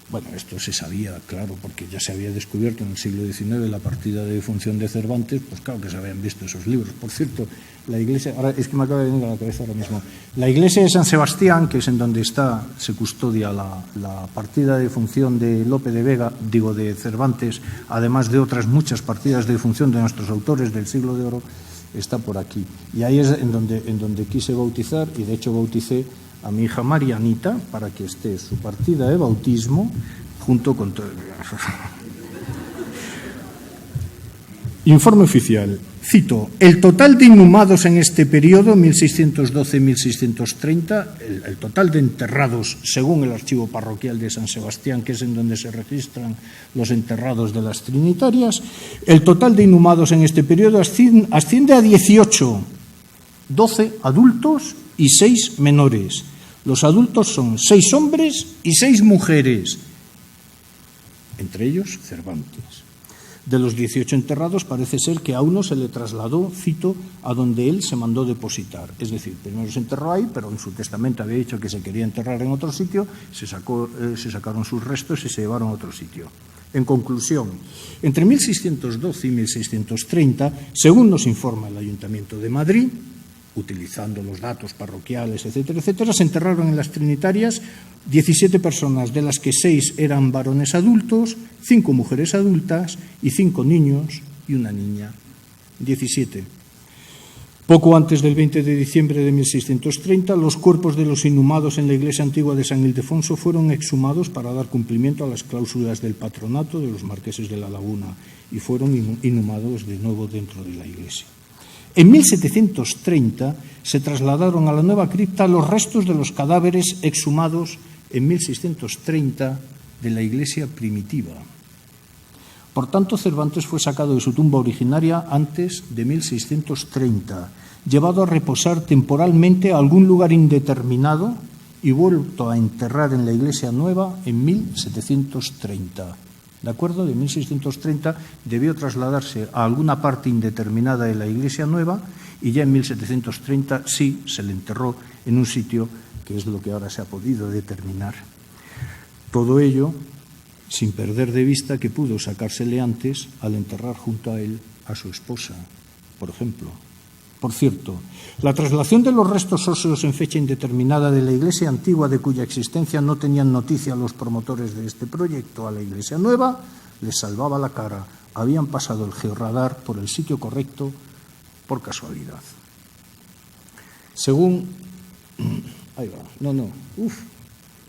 Bueno, esto se sabía, claro, porque ya se había descubierto en el siglo XIX la partida de defunción de Cervantes, pues claro que se habían visto esos libros. Por cierto, la iglesia, ahora es que me acaba de venir a la cabeza ahora mismo, la iglesia de San Sebastián, que es en donde se custodia la partida de defunción de Lope de Vega, de Cervantes, además de otras muchas partidas de defunción de nuestros autores del siglo de oro, está por aquí. Y ahí es en donde quise bautizar, y de hecho bauticé a mi hija Marianita para que esté su partida de bautismo junto con todo. Informe oficial. Cito, el total de inhumados en este periodo, 1612-1630, el total de enterrados, según el archivo parroquial de San Sebastián, que es en donde se registran los enterrados de las trinitarias, el total de inhumados en este periodo asciende a 18, 12 adultos y 6 menores. Los adultos son 6 hombres y 6 mujeres, entre ellos Cervantes. De los 18 enterrados parece ser que a uno se le trasladó, cito, a donde él se mandó depositar. Es decir, primero se enterró ahí, pero en su testamento había dicho que se quería enterrar en otro sitio, se sacaron sus restos y se llevaron a otro sitio. En conclusión, entre 1612 y 1630, según nos informa el Ayuntamiento de Madrid, utilizando los datos parroquiales, etcétera, etcétera, se enterraron en las trinitarias 17 personas, de las que 6 eran varones adultos, 5 mujeres adultas y 5 niños y una niña. 17. Poco antes del 20 de diciembre de 1630, los cuerpos de los inhumados en la iglesia antigua de San Ildefonso fueron exhumados para dar cumplimiento a las cláusulas del patronato de los marqueses de la Laguna y fueron inhumados de nuevo dentro de la iglesia. En 1730 se trasladaron a la nueva cripta los restos de los cadáveres exhumados en 1630 de la iglesia primitiva. Por tanto, Cervantes fue sacado de su tumba originaria antes de 1630, llevado a reposar temporalmente a algún lugar indeterminado y vuelto a enterrar en la iglesia nueva en 1730. ¿De acuerdo? De 1630 debió trasladarse a alguna parte indeterminada de la iglesia nueva y ya en 1730 sí se le enterró en un sitio que es lo que ahora se ha podido determinar. Todo ello sin perder de vista que pudo sacársele antes al enterrar junto a él a su esposa, por ejemplo. Por cierto, la traslación de los restos óseos en fecha indeterminada de la iglesia antigua, de cuya existencia no tenían noticia los promotores de este proyecto, a la iglesia nueva, les salvaba la cara. Habían pasado el georradar por el sitio correcto por casualidad. Según... Ahí va.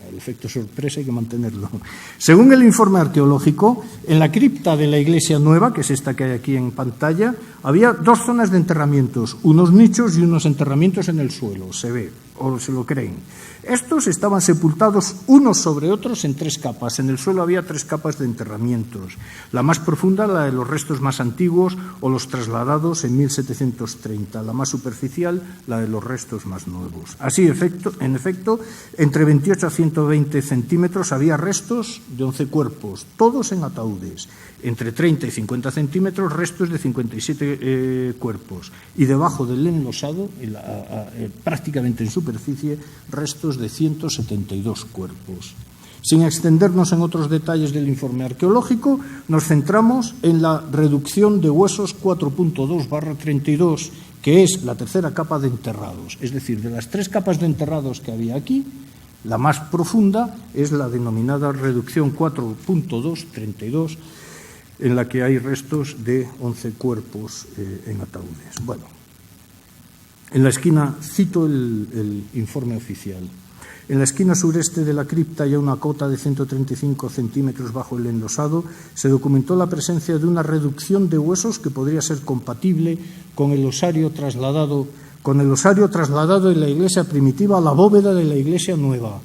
El efecto sorpresa hay que mantenerlo. Según el informe arqueológico, en la cripta de la iglesia nueva, que es esta que hay aquí en pantalla, había dos zonas de enterramientos, unos nichos y unos enterramientos en el suelo, se ve, o se lo creen. Estos estaban sepultados unos sobre otros en 3 capas. En el suelo había 3 capas de enterramientos. La más profunda, la de los restos más antiguos o los trasladados en 1730. La más superficial, la de los restos más nuevos. Así, en efecto, entre 28 a 120 centímetros había restos de 11 cuerpos, todos en ataúdes. Entre 30 y 50 centímetros, restos de 57 cuerpos. Y debajo del enlosado, prácticamente en superficie, restos de 172 cuerpos. Sin extendernos en otros detalles del informe arqueológico, nos centramos en la reducción de huesos 4.2/32, que es la tercera capa de enterrados. Es decir, de las 3 capas de enterrados que había aquí, la más profunda es la denominada reducción 4.2/32, en la que hay restos de 11 cuerpos en ataúdes. Bueno, en la esquina, cito el informe oficial, en la esquina sureste de la cripta y a una cota de 135 centímetros bajo el enlosado se documentó la presencia de una reducción de huesos que podría ser compatible con el osario trasladado de la iglesia primitiva a la bóveda de la iglesia nueva.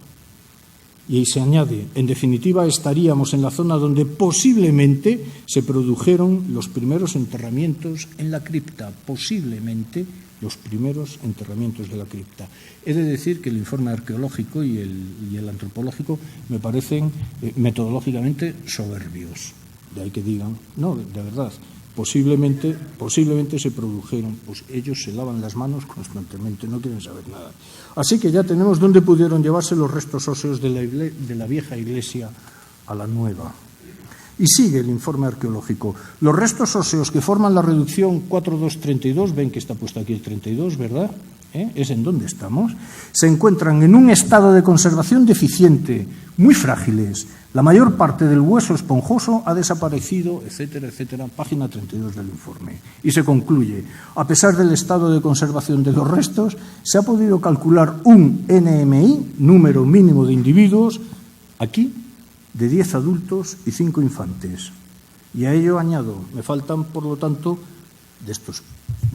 Y se añade, en definitiva, estaríamos en la zona donde posiblemente se produjeron los primeros enterramientos en la cripta, posiblemente los primeros enterramientos de la cripta. He de decir que el informe arqueológico y el antropológico me parecen metodológicamente soberbios. De ahí que digan, no, de verdad, posiblemente se produjeron, pues ellos se lavan las manos constantemente, no quieren saber nada. Así que ya tenemos dónde pudieron llevarse los restos óseos de la vieja iglesia a la nueva. Y sigue el informe arqueológico. Los restos óseos que forman la reducción 4.2/32, ven que está puesto aquí el 32, ¿verdad? Es en donde estamos. Se encuentran en un estado de conservación deficiente, muy frágiles. La mayor parte del hueso esponjoso ha desaparecido, etcétera, etcétera. Página 32 del informe. Y se concluye, a pesar del estado de conservación de los restos, se ha podido calcular un NMI, número mínimo de individuos, aquí, de 10 adultos y 5 infantes. Y a ello añado, me faltan, por lo tanto, de estos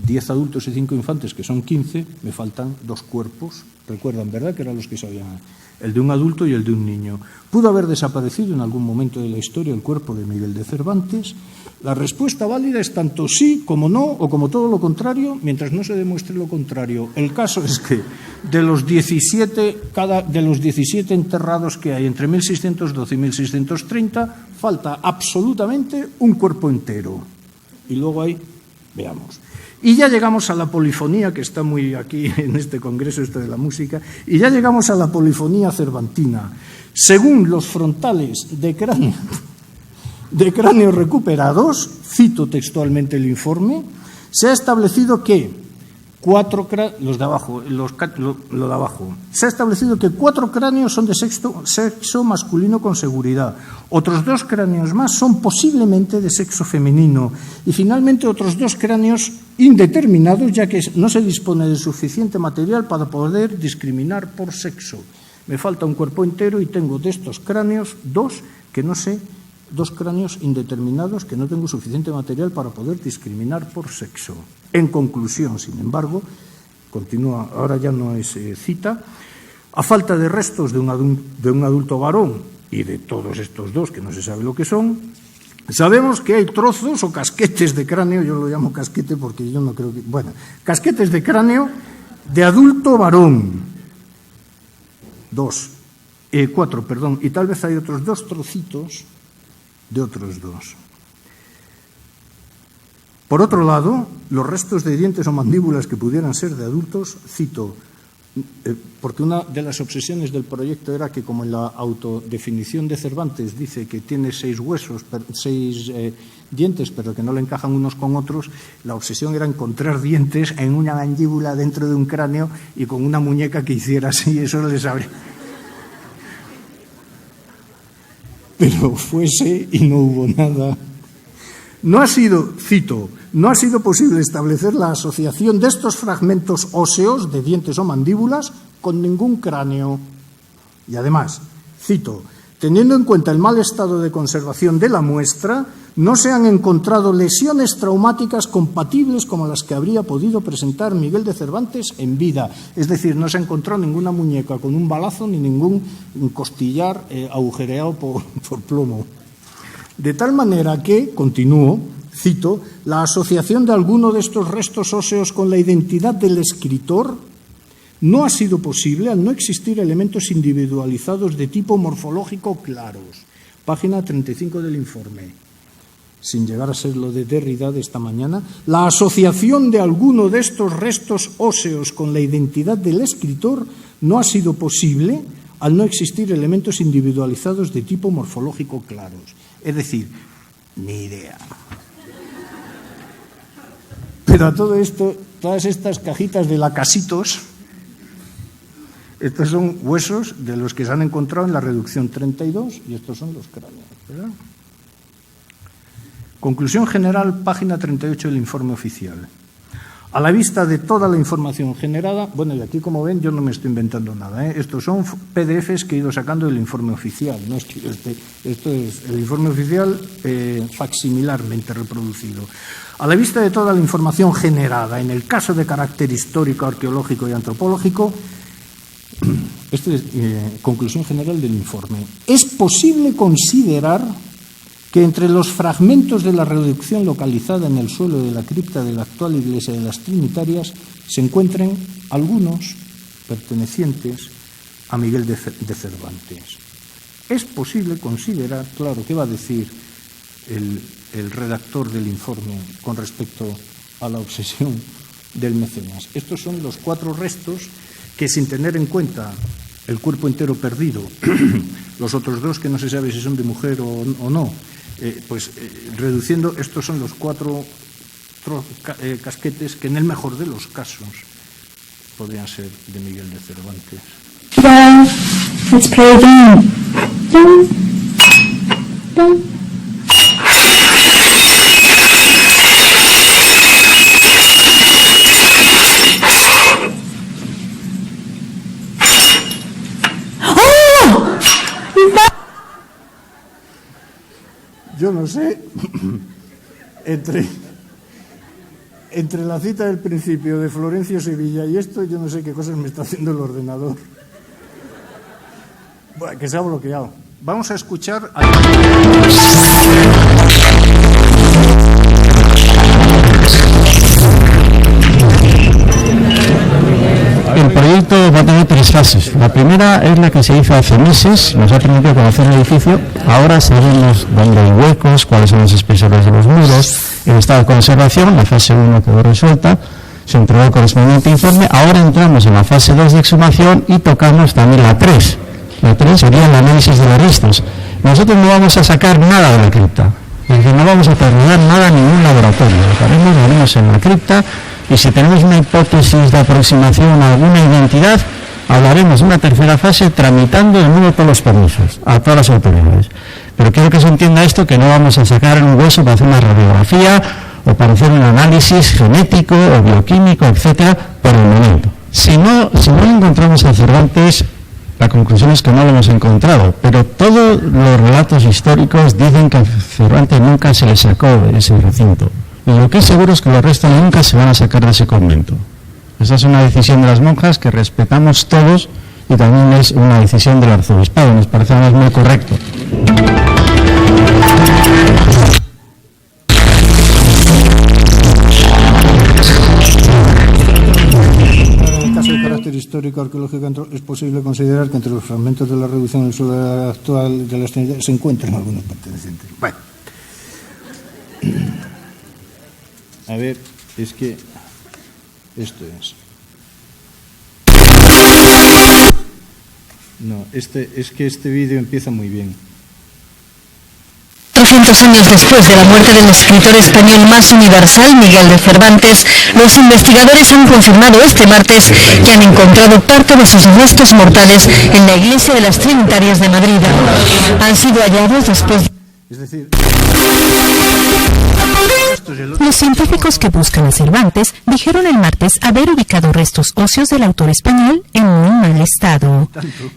10 adultos y 5 infantes, que son 15, me faltan 2 cuerpos. Recuerdan, ¿verdad?, que eran los que sabían, el de un adulto y el de un niño. ¿Pudo haber desaparecido en algún momento de la historia el cuerpo de Miguel de Cervantes? La respuesta válida es tanto sí como no, o como todo lo contrario, mientras no se demuestre lo contrario. El caso es que de los 17 enterrados que hay entre 1612 y 1630, falta absolutamente un cuerpo entero. Y luego hay, veamos. Y ya llegamos a la polifonía, que está muy aquí en este congreso, esto de la música, y ya llegamos a la polifonía cervantina. Según los frontales de cráneos recuperados, cito textualmente el informe, se ha establecido que se ha establecido que 4 cráneos son de sexo masculino con seguridad, otros 2 cráneos más son posiblemente de sexo femenino y finalmente otros 2 cráneos indeterminados, ya que no se dispone de suficiente material para poder discriminar por sexo. Me falta un cuerpo entero y tengo de estos cráneos dos cráneos indeterminados que no tengo suficiente material para poder discriminar por sexo. En conclusión, sin embargo, continúa, ahora ya no es cita, a falta de restos de un adulto varón y de todos estos dos, que no se sabe lo que son, sabemos que hay trozos o casquetes de cráneo, yo lo llamo casquete porque yo no creo que... Bueno, casquetes de cráneo de adulto varón. Cuatro, y tal vez hay otros 2 trocitos de otros 2. Por otro lado, los restos de dientes o mandíbulas que pudieran ser de adultos, cito, porque una de las obsesiones del proyecto era que, como en la autodefinición de Cervantes dice que tiene 6 dientes, pero que no le encajan unos con otros, la obsesión era encontrar dientes en una mandíbula dentro de un cráneo y con una muñeca que hiciera así, eso les habría... Pero fuese y no hubo nada. No ha sido posible establecer la asociación de estos fragmentos óseos de dientes o mandíbulas con ningún cráneo. Y además, cito, teniendo en cuenta el mal estado de conservación de la muestra, no se han encontrado lesiones traumáticas compatibles como las que habría podido presentar Miguel de Cervantes en vida. Es decir, no se encontró ninguna muñeca con un balazo ni ningún costillar agujereado por plomo. De tal manera que, continúo, cito, la asociación de alguno de estos restos óseos con la identidad del escritor no ha sido posible al no existir elementos individualizados de tipo morfológico claros. Página 35 del informe. Sin llegar a ser lo de Derrida de esta mañana, la asociación de alguno de estos restos óseos con la identidad del escritor no ha sido posible al no existir elementos individualizados de tipo morfológico claros. Es decir, ni idea. Pero a todo esto, todas estas cajitas de lacasitos, estos son huesos de los que se han encontrado en la reducción 32 y estos son los cráneos, ¿verdad? Conclusión general, página 38 del informe oficial. A la vista de toda la información generada, bueno, y aquí como ven yo no me estoy inventando nada, estos son PDFs que he ido sacando del informe oficial, no es que esto es el informe oficial facsimilarmente reproducido. A la vista de toda la información generada, en el caso de carácter histórico, arqueológico y antropológico, conclusión general del informe, es posible considerar que entre los fragmentos de la reducción localizada en el suelo de la cripta de la actual iglesia de las Trinitarias se encuentren algunos pertenecientes a Miguel de Cervantes. Es posible considerar, claro, ¿qué va a decir el redactor del informe con respecto a la obsesión del mecenas? Estos son los 4 restos que, sin tener en cuenta el cuerpo entero perdido, los otros 2 que no se sabe si son de mujer o no, reduciendo, estos son los 4 casquetes que en el mejor de los casos podrían ser de Miguel de Cervantes. Let's play again. Yo no sé, entre la cita del principio de Florencio Sevilla y esto, yo no sé qué cosas me está haciendo el ordenador. Bueno, que se ha bloqueado. Vamos a escuchar El proyecto va a tener 3 fases. La primera es la que se hizo hace meses, nos ha permitido conocer el edificio. Ahora sabemos dónde hay huecos, cuáles son los espesores de los muros, el estado de conservación. La fase 1 quedó resuelta, se entregó el correspondiente informe. Ahora entramos en la fase 2 de exhumación y tocamos también la 3. La 3 sería el análisis de los restos. Nosotros no vamos a sacar nada de la cripta, es decir, no vamos a terminar nada en ningún laboratorio. Lo haremos en la cripta. Y si tenemos una hipótesis de aproximación a alguna identidad, hablaremos de una tercera fase tramitando de nuevo todos los permisos a todas las autoridades. Pero quiero que se entienda esto, que no vamos a sacar un hueso para hacer una radiografía o para hacer un análisis genético o bioquímico, etcétera, por el momento. Si no encontramos a Cervantes, la conclusión es que no lo hemos encontrado, pero todos los relatos históricos dicen que a Cervantes nunca se le sacó de ese recinto. Y lo que es seguro es que los restos nunca se van a sacar de ese convento. Esa es una decisión de las monjas que respetamos todos y también es una decisión del arzobispado. Nos parece además muy correcto. En el caso de carácter histórico arqueológico es posible considerar que entre los fragmentos de la reducción del suelo actual de las Trinidades se encuentran algunos pertenecientes. Bueno. A ver, es que esto es. No, es que este vídeo empieza muy bien. 300 años después de la muerte del escritor español más universal, Miguel de Cervantes, los investigadores han confirmado este martes que han encontrado parte de sus restos mortales en la iglesia de las Trinitarias de Madrid. Han sido hallados después de... Es decir... Los científicos que buscan a Cervantes dijeron el martes haber ubicado restos óseos del autor español en un mal estado.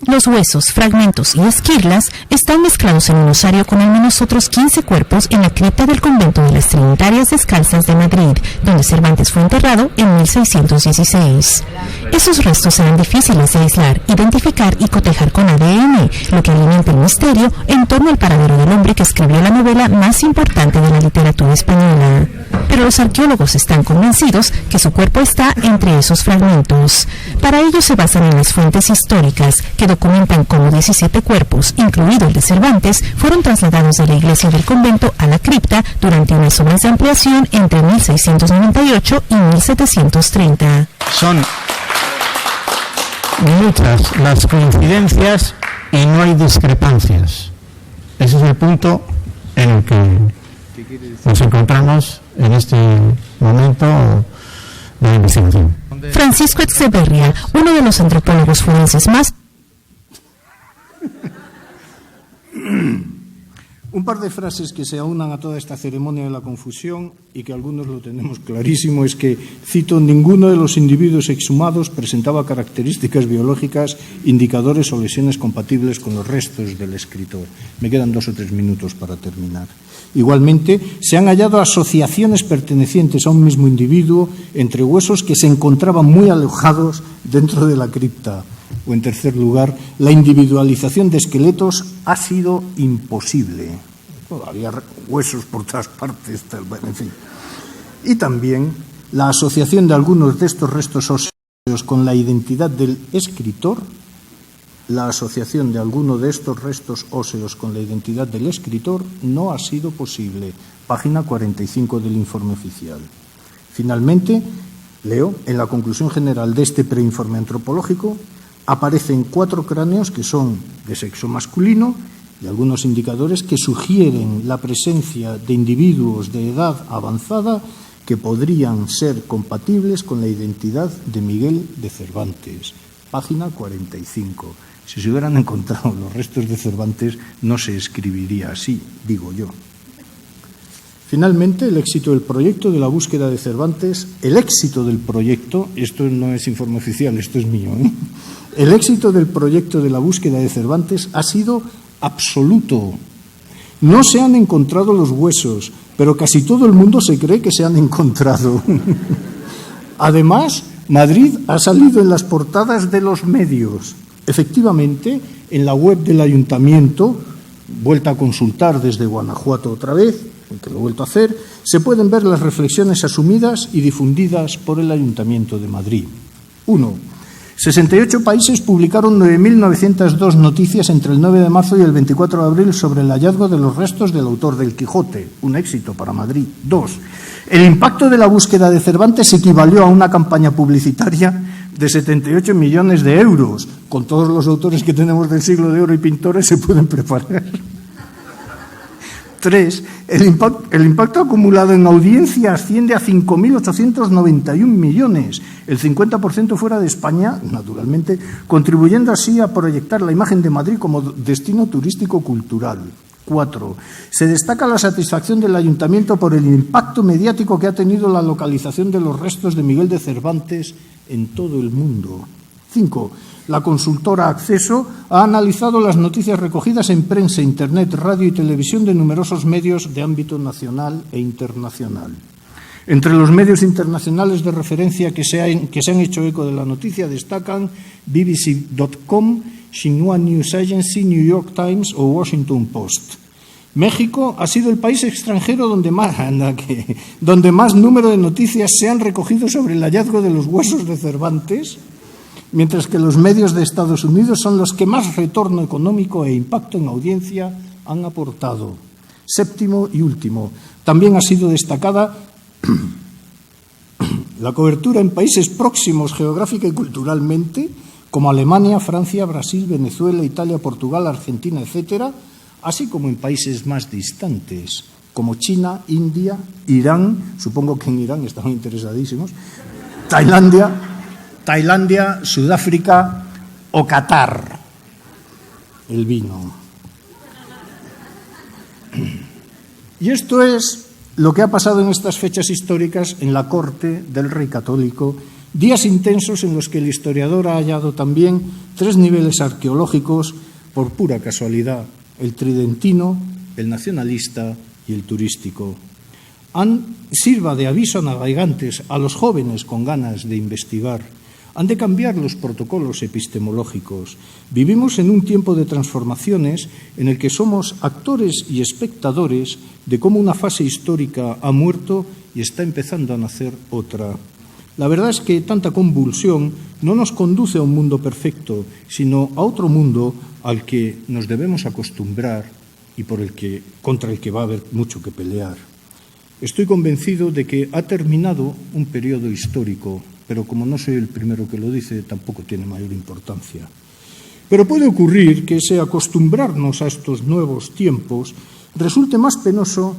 Los huesos, fragmentos y esquirlas están mezclados en un osario con al menos otros 15 cuerpos en la cripta del convento de las Trinitarias Descalzas de Madrid, donde Cervantes fue enterrado en 1616. Esos restos serán difíciles de aislar, identificar y cotejar con ADN, lo que alimenta el misterio en torno al paradero del hombre que escribió la novela más importante de la literatura española. Pero los arqueólogos están convencidos que su cuerpo está entre esos fragmentos. Para ello se basan en las fuentes históricas, que documentan cómo 17 cuerpos, incluido el de Cervantes, fueron trasladados de la iglesia del convento a la cripta durante unas obras de ampliación entre 1698 y 1730. Son muchas las coincidencias y no hay discrepancias. Ese es el punto en el que nos encontramos en este momento de la investigación. Francisco Etxeberria, uno de los antropólogos forenses más... Un par de frases que se aunan a toda esta ceremonia de la confusión y que algunos lo tenemos clarísimo es que, cito, ninguno de los individuos exhumados presentaba características biológicas, indicadores o lesiones compatibles con los restos del escritor. Me quedan 2 o 3 minutos para terminar. Igualmente, se han hallado asociaciones pertenecientes a un mismo individuo entre huesos que se encontraban muy alejados dentro de la cripta. O, en tercer lugar, la individualización de esqueletos ha sido imposible. Había huesos por todas partes, en fin. Y también la asociación de algunos de estos restos óseos con la identidad del escritor. La asociación de alguno de estos restos óseos con la identidad del escritor no ha sido posible. Página 45 del informe oficial. Finalmente, leo, en la conclusión general de este preinforme antropológico, aparecen 4 cráneos que son de sexo masculino y algunos indicadores que sugieren la presencia de individuos de edad avanzada que podrían ser compatibles con la identidad de Miguel de Cervantes. Página 45. Si se hubieran encontrado los restos de Cervantes, no se escribiría así, digo yo. Finalmente, el éxito del proyecto de la búsqueda de Cervantes, el éxito del proyecto, esto no es informe oficial, esto es mío, El éxito del proyecto de la búsqueda de Cervantes ha sido absoluto. No se han encontrado los huesos, pero casi todo el mundo se cree que se han encontrado. Además, Madrid ha salido en las portadas de los medios. Efectivamente, en la web del ayuntamiento, vuelta a consultar desde Guanajuato otra vez, que lo he vuelto a hacer, se pueden ver las reflexiones asumidas y difundidas por el Ayuntamiento de Madrid. 1. 68 países publicaron 9.902 noticias entre el 9 de marzo y el 24 de abril sobre el hallazgo de los restos del autor del Quijote. Un éxito para Madrid. 2. El impacto de la búsqueda de Cervantes equivalió a una campaña publicitaria de 78 millones de euros. Con todos los autores que tenemos del siglo de oro y pintores se pueden preparar. 3. El impacto acumulado en audiencia asciende a 5.891 millones, el 50% fuera de España, naturalmente, contribuyendo así a proyectar la imagen de Madrid como destino turístico cultural. 4. Se destaca la satisfacción del Ayuntamiento por el impacto mediático que ha tenido la localización de los restos de Miguel de Cervantes en todo el mundo. 5. La consultora Acceso ha analizado las noticias recogidas en prensa, internet, radio y televisión de numerosos medios de ámbito nacional e internacional. Entre los medios internacionales de referencia que se han hecho eco de la noticia destacan BBC.com, Xinhua News Agency, New York Times o Washington Post. México ha sido el país extranjero donde más número de noticias se han recogido sobre el hallazgo de los huesos de Cervantes, mientras que los medios de Estados Unidos son los que más retorno económico e impacto en audiencia han aportado. 7º y último, también ha sido destacada la cobertura en países próximos geográfica y culturalmente, como Alemania, Francia, Brasil, Venezuela, Italia, Portugal, Argentina, etcétera, así como en países más distantes, como China, India, Irán, supongo que en Irán estaban interesadísimos, Tailandia, Sudáfrica o Qatar, el vino. Y esto es lo que ha pasado en estas fechas históricas en la corte del rey católico, días intensos en los que el historiador ha hallado también 3 niveles arqueológicos por pura casualidad: el tridentino, el nacionalista y el turístico. Sirva de aviso a navegantes, a los jóvenes con ganas de investigar. Han de cambiar los protocolos epistemológicos. Vivimos en un tiempo de transformaciones en el que somos actores y espectadores de cómo una fase histórica ha muerto y está empezando a nacer otra. La verdad es que tanta convulsión no nos conduce a un mundo perfecto, sino a otro mundo al que nos debemos acostumbrar y contra el que va a haber mucho que pelear. Estoy convencido de que ha terminado un periodo histórico, pero como no soy el primero que lo dice, tampoco tiene mayor importancia. Pero puede ocurrir que ese acostumbrarnos a estos nuevos tiempos resulte más penoso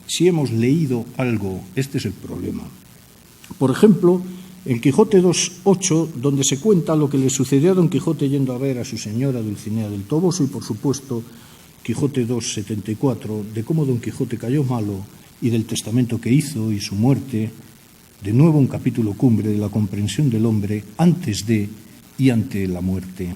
si hemos leído algo. Este es el problema. Por ejemplo, en Quijote 2.8, donde se cuenta lo que le sucedió a Don Quijote yendo a ver a su señora Dulcinea del Toboso, y por supuesto Quijote 2.74, de cómo Don Quijote cayó malo y del testamento que hizo y su muerte. De nuevo un capítulo cumbre de la comprensión del hombre antes de y ante la muerte.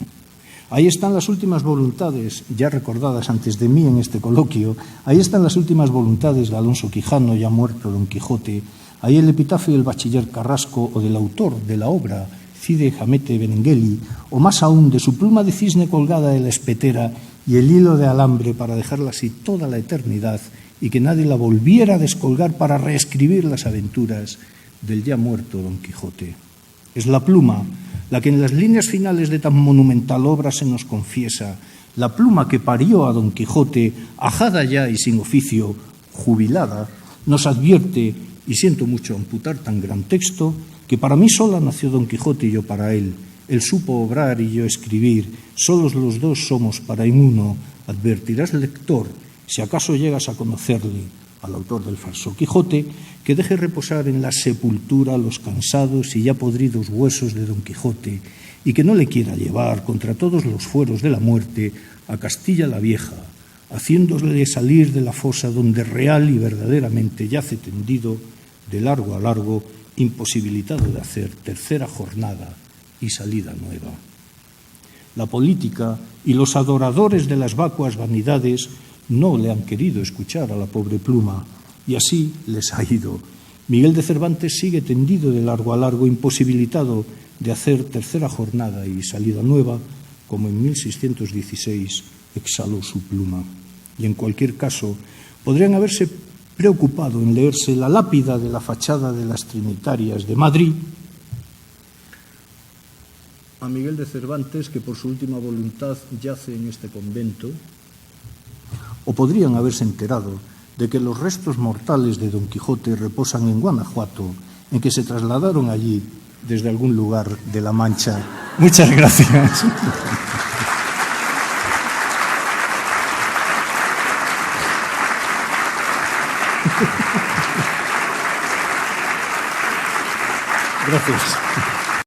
Ahí están las últimas voluntades, ya recordadas antes de mí en este coloquio, ahí están las últimas voluntades de Alonso Quijano, ya muerto Don Quijote, ahí el epitafio del bachiller Carrasco o del autor de la obra, Cide Hamete Benengeli, o más aún de su pluma de cisne colgada de la espetera y el hilo de alambre para dejarla así toda la eternidad y que nadie la volviera a descolgar para reescribir las aventuras del ya muerto Don Quijote. Es la pluma la que en las líneas finales de tan monumental obra se nos confiesa, la pluma que parió a Don Quijote, ajada ya y sin oficio, jubilada, nos advierte, y siento mucho amputar tan gran texto, que para mí sola nació Don Quijote y yo para él. Él supo obrar y yo escribir, solos los dos somos para en uno. Advertirás, lector, si acaso llegas a conocerle, al autor del falso Quijote, que deje reposar en la sepultura los cansados y ya podridos huesos de Don Quijote, y que no le quiera llevar contra todos los fueros de la muerte a Castilla la Vieja, haciéndole salir de la fosa donde real y verdaderamente yace tendido, de largo a largo, imposibilitado de hacer tercera jornada y salida nueva. La política y los adoradores de las vacuas vanidades no le han querido escuchar a la pobre pluma, y así les ha ido. Miguel de Cervantes sigue tendido de largo a largo, imposibilitado de hacer tercera jornada y salida nueva, como en 1616 exhaló su pluma. Y en cualquier caso, podrían haberse preocupado en leerse la lápida de la fachada de las Trinitarias de Madrid a Miguel de Cervantes, que por su última voluntad yace en este convento, o podrían haberse enterado de que los restos mortales de Don Quijote reposan en Guanajuato, en que se trasladaron allí desde algún lugar de La Mancha. Muchas gracias. Gracias.